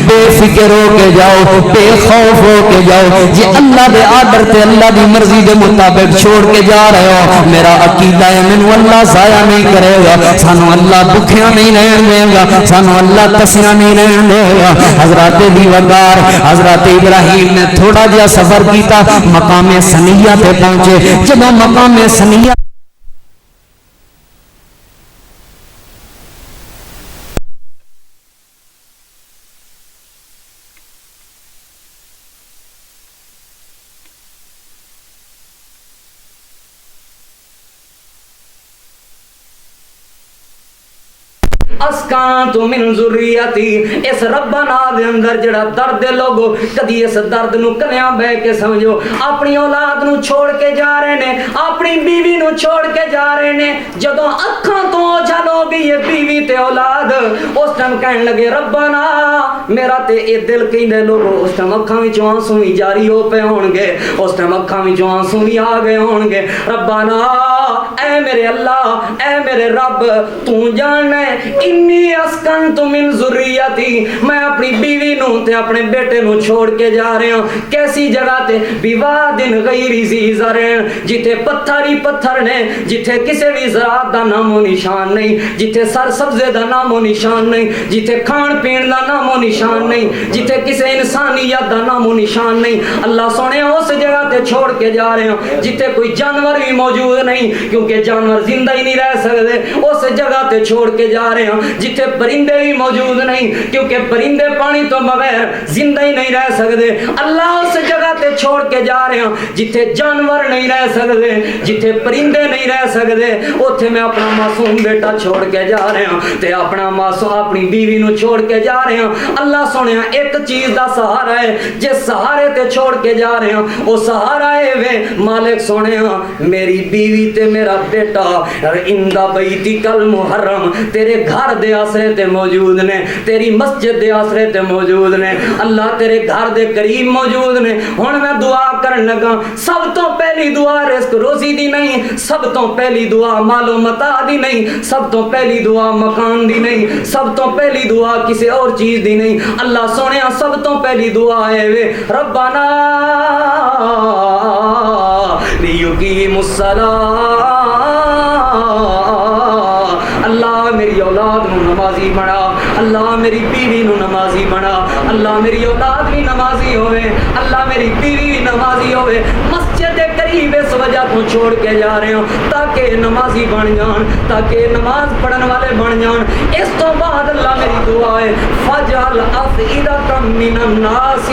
بے فکر ہو کے جاؤ بے خوف ہو کے جاؤ جی اللہ دے آرڈر تے اللہ دی مرضی دے مطابق چھوڑ کے جا رہے ہو میرا عقیدہ ہے مینوں اللہ ضائع نہیں کرے گا سانو اللہ بھکھیاں نہیں رہن دے گا سانو اللہ تسیاں نہیں رہن دے گا حضرت دیوگار حضرت ابراہیم نے تھوڑا جہا سفر کیتا مقام ثنیہ تے پہنچے جب مقام ثنیہ اسکان تو من ذریتی اس ربنا دے اندر جڑا درد لوگو کدی اس درد نو کلیاں بہ کے سمجھو اپنی اولاد نو چھوڑ کے جا رہے نے اپنی بیوی نو چھوڑ کے جا رہے نے جدوں اکھاں تو اوجھل ہو گئی یہ بیوی تے اولاد اس ٹائم کہن لگے ربنا میرا تے اے دل کہندے لوگو اس ٹائم اکھاں وچوں آنسو ہی جاری ہو پے ہون گے اس ٹائم اکھاں وچوں آنسو ہی آ گئے ہون گے ربنا اے میرے اللہ، اے میرے رب، تو جاننا ہے انی اسکنت من ذریتی، میں اپنی بیوی نو تے اپنے بیٹے نو چھوڑ کے جا رہا ہوں کیسی جگہ تے؟ بوادن غیر ذی زرع، جتھے پتھر ہی پتھر نے، جتھے کسی بھی زراعت دا نام و نشان نہیں، جتھے سر سبزے دا نام و نشان نہیں، جتھے کھان پین دا نام و نشان نہیں، جتھے کسی انسانیت دا نام و نشان نہیں۔ اللہ سونے اس جگہ تے چھوڑ کے جا رہے ہوں جتھے کوئی جانور بھی موجود نہیں، کیونکہ جانور زندہ ہی نہیں رہ سکتے۔ اس جگہ تے چھوڑ کے جا رہے ہوں جتھے پرندے بھی موجود نہیں، کیونکہ پرندے پانی تو بغیر زندہ ہی نہیں رہ سکتے۔ اللہ اس جگہ تے چھوڑ کے جا رہے ہوں جتھے جانور نہیں رہ سکتے، جتھے پرندے نہیں رہ سکتے، اوتھے میں اپنا معصوم بیٹا چھوڑ کے جا رہے ہوں تے اپنا معصوم اپنی بیوی نو چھوڑ کے جا رہے ہوں۔ اللہ سونیا ایک چیز دا سہارا ہے، جس سہارے تے چھوڑ کے جا رہے ہوں او سہارا ہے وے مالک سونیا میری بیوی تے میرا بیٹا اندا بیتی کل محرم تیرے گھر دے آسرے تے موجود نے، تیری مسجد دے آسرے تے موجود نے، اللہ تیرے گھر دے قریب موجود نے۔ ہن میں دعا کرن لگا، سب تو پہلی دعا رزق روزی دی نہیں، سب تو پہلی دعا مال و متاع دی نہیں، سب تو پہلی دعا مکان دی نہیں، سب تو پہلی دعا کسی اور چیز دی نہیں۔ اللہ سونیا سب تو پہلی دعا ہے وے ربنا لیقیم الصلاۃ، اللہ میری اولاد نو نمازی بنا، اللہ میری بیوی نو نمازی بنا، اللہ میری اولاد بھی نمازی ہوئے، اللہ میری بیوی بھی نمازی ہوئے۔ مسجد قریب اس وجہ تو چھوڑ کے جا رہے ہوں تاکہ نمازی بن جان، تاکہ نماز پڑھن والے بن جان۔ اس تو بعد اللہ میری دعا ہے فجعل افئدۃ من الناس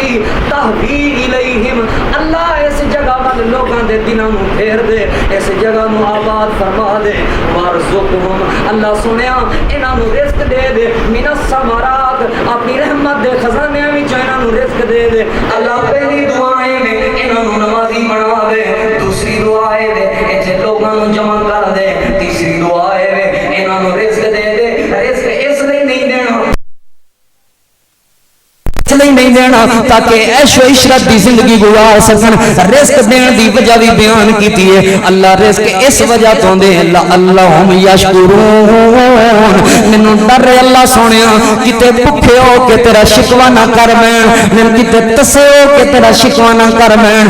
تہوی الیہم، اللہ اس جگہ وال لوگاں دے دلاں نو پھیر دے، اس جگہ نو آباد فرما دے، وارزقہم، اللہ سنیا انہاں نو رزق دے دے، من الثمرات، اپنی رحمت دے خزانے وچ انہاں نو رزق دے دے۔ اللہ پہلی دعائیں میں انہاں نو نمازی بنا دے، دوسری دعا ہے ایتھے لوگاں نو جمع کر دے، تیسری دعا ہے انہاں نو رزق دے دے۔ رزق اس لیے نہیں دینا نہیں دینا تاکہ عیش و عشرت دی زندگی گزار سکن، رزق دین دی وجہ بھی بیان کیتی ہے۔ اللہ رزق اس وجہ تو دے اللہم یشکرون، مینوں ڈر ہے اللہ سونیا کتے بھکھے ہو کے تیرا شکوہ نہ کر بین، میں کتے تسے ہو کے تیرا شکوہ نہ کر بین،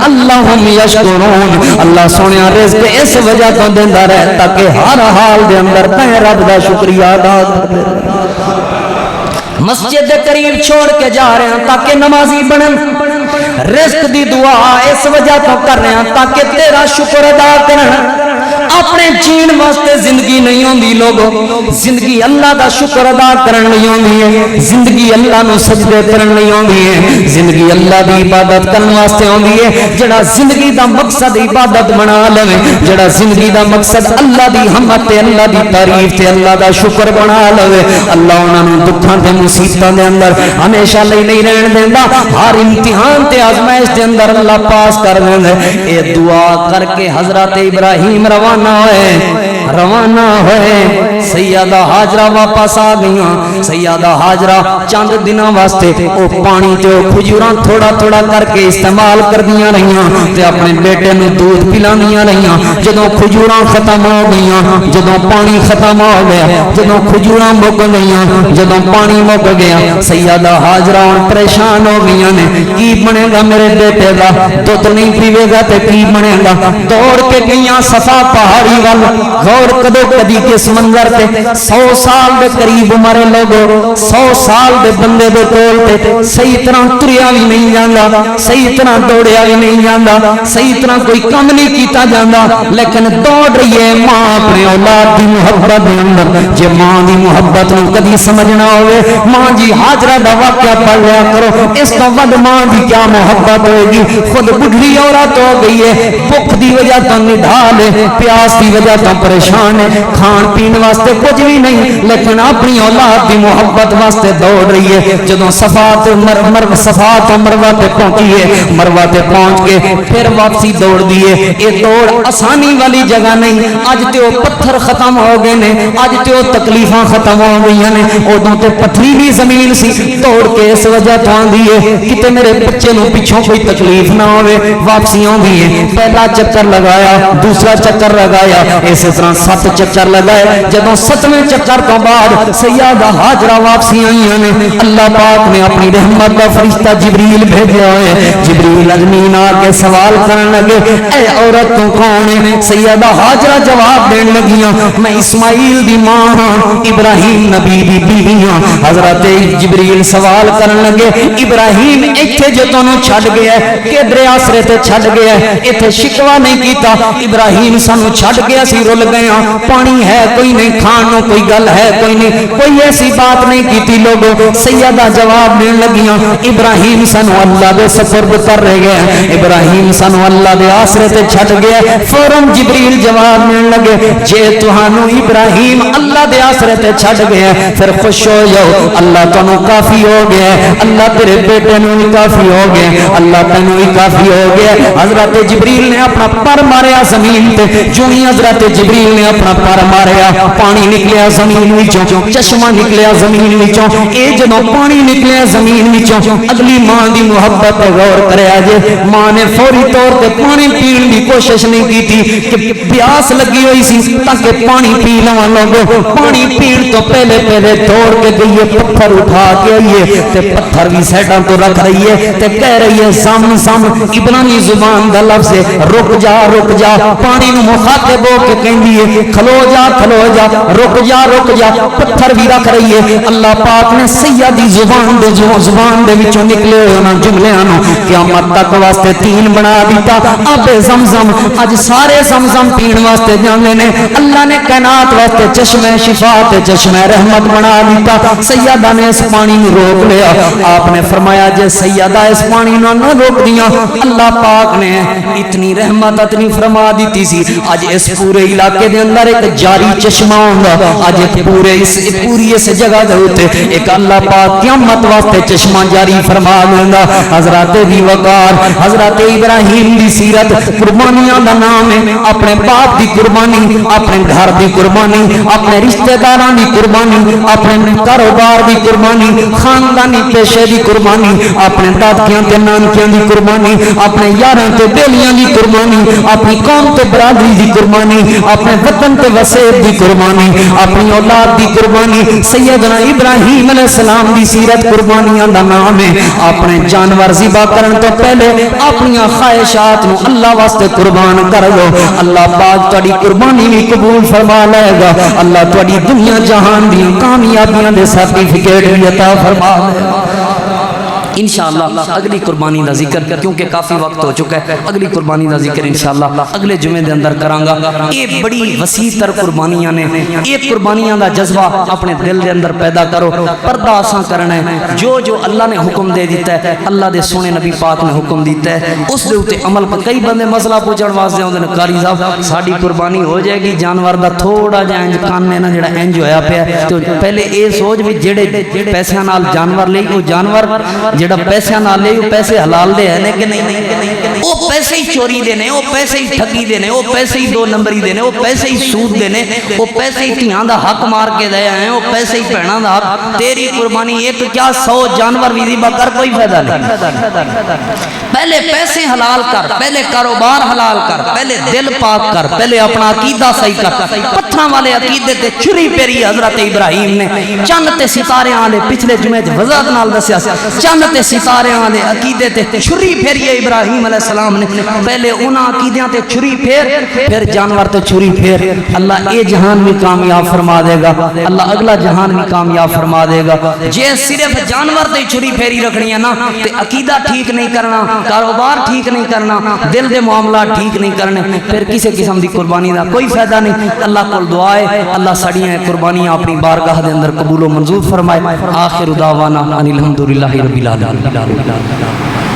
اللہم یشکرون، اللہ سونیا رزق اس وجہ تو دیندا رہے تاکہ ہر حال دے اندر تے رب دا شکریہ ادا کر۔ مسجد دے قریب چھوڑ کے جا رہے ہیں تاکہ نمازی بنن، رزق دی دعا اس وجہ تو کر رہے ہیں تاکہ تیرا شکر ادا کرن۔ اپنے جین واسطے زندگی نہیں ہوندی لوگو، زندگی اللہ دا شکر ادا کرن نہیں ہوندی ہے، زندگی اللہ نو سجدے کرن نہیں ہوندی ہے، زندگی اللہ دی عبادت کرن واسطے ہوندی ہے۔ جڑا زندگی دا مقصد عبادت بنا لوے، جڑا زندگی دا مقصد اللہ دی حمد تے اللہ دی تعریف تے اللہ دا شکر بنا لوے، اللہ انہاں نو دکھاں تے مصیبتاں دے اندر ہمیشہ لئی نہیں رہن دیندا، ہر امتحان تے آزمائش دے اندر اللہ پاس کر دیندا۔ اے دعا کر کے حضرت ابراہیم روانہ ہوئے، سیدہ حاجرہ واپس آ گئیاں۔ سیدہ حاجرہ چند دنوں واسطے او پانی تے او کھجوراں تھوڑا تھوڑا کر کے استعمال کردیاں رہیاں تے اپنے بیٹے نوں دودھ پلاندیاں رہیاں۔ جدوں کھجوراں ختم ہو گئیاں، جدوں پانی ختم ہو گیا، جدوں کھجوراں مک گئیاں، جدوں پانی مک گیا، سیدہ حاجرہ پریشان ہو گئیاں نے کی بنے گا میرے بیٹے دا، دودھ نہیں پیوے گا تے کی بنے گا۔ دوڑ کے گئیاں صفا پہاڑی وال، غور کدو کدی کس منظر تے 100 سال دے قریب عمرے لوگو، 100 سال دے بندے دے کول تے صحیح طرح تریا بھی نہیں جاندا، صحیح طرح دوڑیا بھی نہیں جاندا، صحیح طرح کوئی کام نہیں کیتا جاندا، لیکن دوڑ رہی ہے ماں اپنے اولاد دی محبت دے اندر۔ جے ماں دی محبت نو کدی سمجھنا ہوئے، ماں جی حاجرہ دا واقعہ پڑھ لیا کرو، اس تو ود ماں دی کیا محبت ہوئے گی۔ خود بڑھڑی عورت ہو گئی ہے، بھوک دی وجہ تو نڈھال ہے، پیاس دی وجہ تو پریشان ہے، کھان پین واسطے دے کچھ بھی نہیں لیکن اپنی اولاد دی محبت واسطے دوڑ رہی ہے. جدوں صفا تو مروہ تے پہنچی ہے, مروہ تے پہنچ کے پھر واپسی دوڑ دیے. یہ دوڑ آسانی والی جگہ نہیں. اج تے وہ پتھر ختم ہو گئے نے, اج تے وہ تکلیفاں ختم ہو گئی نے. ادوں تے پتھریلی زمین سی. دوڑ کے اس وجہ تو آندی ہے کتے میرے بچے نو پیچھوں کوئی تکلیف نہ ہوئے. واپسی آندی ہے, پہلا چکر لگایا, دوسرا چکر لگایا, اسی طرح 7 چکر لگائے. جدوں 7ویں چکر تو بعد سیدہ ہاجرہ واپسی آئی نے, اللہ پاک نے اپنی رحمت کا فرشتہ جبریل بھیجا ہے. جبریل زمین آ کے سوال کرنے لگے, اے عورت تو کون ہے؟ سیدہ ہاجرہ جواب دین لگیاں, میں اسماعیل دی ماں ہاں, ابراہیم نبی دی بیوی ہاں. حضرت جبریل سوال کرنے لگے, ابراہیم ایتھے جو تانوں چھڈ گیا ہے کہ دریا سرے تے چھڈ گیا ہے, ایتھے شکوا نہیں کیتا. ابراہیم سانو چھڈ گیا سی, رل گئے ہاں, پانی ہے کوئی نہیں, کھان نو کوئی گل ہے کوئی نہیں, کوئی ایسی بات نہیں کیتی. لوگوں سیدہ جواب دین لگیاں, ابراہیم سانو اللہ دے سپرد کر رہ گیا, ابراہیم سانو اللہ دے آسرے تے چھڈ گیا. فوراً جبریل جواب دین لگے, جے تہانوں ابراہیم اللہ دے آسرے تے چھڈ گیا پھر خوش ہو جاؤ, اللہ تانوں کافی ہو گیا, اللہ تیرے بیٹے نوں بھی کافی ہو گیا, اللہ تینوں بھی کافی ہو گیا. حضرت جبریل نے اپنا پر ماریا زمین تے, جو ہی حضرت جبریل نے اپنا پر ماریا پانی نکلیا زمین وچوں, چشمہ نکلیا زمین وچوں. اے جدوں پانی نکلیا زمین وچوں, اگلی ماں دی محبت تے غور کریا جے. ماں نے فوری طور تے پانی پین دی کوشش نہیں کیتی کہ پیاس لگی ہوئی سی تاکہ پانی پی لواں. لوگوں پانی پین تو پہلے دوڑ کے گئی ہے, پتھر اٹھا کے آئیے تے پتھر بھی سیڈاں تو رکھ رہی ہے تے کہہ رہی ہے سام سام, عبرانی زبان دا لفظ ہے رک جا رک جا. پانی نو مخاطب ہو کے کہندی ہے کھلو جا کھلو جا, رک جا رک جا. پتھر بھی رکھ رہی ہے. اللہ پاک نے سیدی زبان دے وچوں نکلے ہوئے انہاں جملیاں نو قیامت تک واسطے 3 بنا دیتا. آب زمزم, اج سارے زمزم پین واسطے جاندے نے. اللہ نے کائنات واسطے چشمہ شفا تے چشمہ رحمت بنا دیتا. سیدہ نے اس پانی نو روک لیا. آپ نے فرمایا جے سیدہ اس پانی نو نہ روک دیاں, اللہ پاک نے اتنی رحمت اتنی فرما دیتی سی اج اس پورے علاقے دے اندر ایک جاری چشمہ ہوندا. اج پوری اس جگہ دے اوتے ایک اللہ پاک قیامت واسطے چشمہ جاری فرما دیندا. حضرت دی وقار, حضرت ابراہیم دی سیرت, قربانیاں دا نام ہے. اپنے باپ دی قربانی, اپنے گھر دی قربانی, اپنے رشتہ داراں دی قربانی, اپنے کاروبار دی قربانی, خاندانی پیشے دی قربانی, اپنے دادکیاں تے نانکیاں دی قربانی, اپنے یاراں تے بیلیاں دی قربانی, اپنی قوم تے برادری دی قربانی, اپنے وطن تے وسیب دی قربانی, اپنی اولاد دی قربانی. سیدنا ابراہیم علیہ السلام دی سیرت قربانیاں دا نام ہے. اپنے جانور ذبح کرن تو پہلے اپنی خواہشات نو اللہ واسطے قربان کر لو, اللہ پاک تہاڈی قربانی بھی قبول فرما لے گا. اللہ تہاڈی دنیا جہان دی کامیابیاں دے سرٹیفکیٹ بھی عطا فرما لے گا انشاءاللہ. اگلی قربانی دا ذکر کیونکہ کافی وقت ہو چکا ہے, اگلی قربانی دا ذکر انشاءاللہ اگلے جمعے دے اندر کرانگا. یہ بڑی وسیع تر قربانیاں نے. یہ قربانیاں دا جذبہ اپنے دل دے اندر پیدا کرو. پردہ آساں کرنا ہے. جو اللہ نے حکم دے دیتا ہے, اللہ دے سونے نبی پاک نے حکم دیتا ہے, اس دے اوتے عمل کر. کئی بندے مسئلہ پوچھن واسطے آندے نے, قاری صاحب ساڈی قربانی ہو جائے گی جانور دا تھوڑا جہا انج کان نا جڑا انج ہویا پیا, تو پہلے اے سوچ بھی جڑے پیسے نال جانور لئی او جانور جڑا پیسے نال لے او پیسے حلال دے ہیں کہ نہیں, او پیسے ہی چوری دے نے, او پیسے ہی ٹھگی دے نے, او پیسے ہی 2 نمبری دے نے, او پیسے ہی سود دے نے, او پیسے ہی دھیاں دا حق مار کے دے ہیں, او پیسے ہی بہناں دا حق. تیری قربانی ایک کیا 100 جانور بھی ذبح کر, کوئی فائدہ نہیں. پہلے پیسے حلال کر, پہلے کاروبار حلال کر, پہلے دل پاک کر, پہلے اپنا عقیدہ صحیح کر. پتھراں والے عقیدے تے چھری پھیری حضرت ابراہیم نے. چند تے ستارے والے پچھلے جمعے وضاحت نال دسیا, چند تے ستارے والے عقیدے تے چھری پھیری ابراہیم علیہ السلام نے. پہلے انہاں عقیدیاں تے چھری پھر جانور تے چھری پھیر. اللہ اے جہان بھی کامیاب فرما دے گا, اللہ اگلا جہان بھی کامیاب فرما دے گا. جے صرف جانور تے چھری پھیری رکھنی ہے نا, تے عقیدہ ٹھیک نہیں کرنا, کاروبار ٹھیک نہیں کرنا, دل دے معاملات ٹھیک نہیں کرنے, پھر کسی قسم دی قربانی دا کوئی فائدہ نہیں. اللہ کول دعا ہے اللہ ساڈیاں قربانیاں اپنی بارگاہ دے اندر قبول و منظور فرمائے. آخر دعوانا ان الحمدللہ رب العالمین.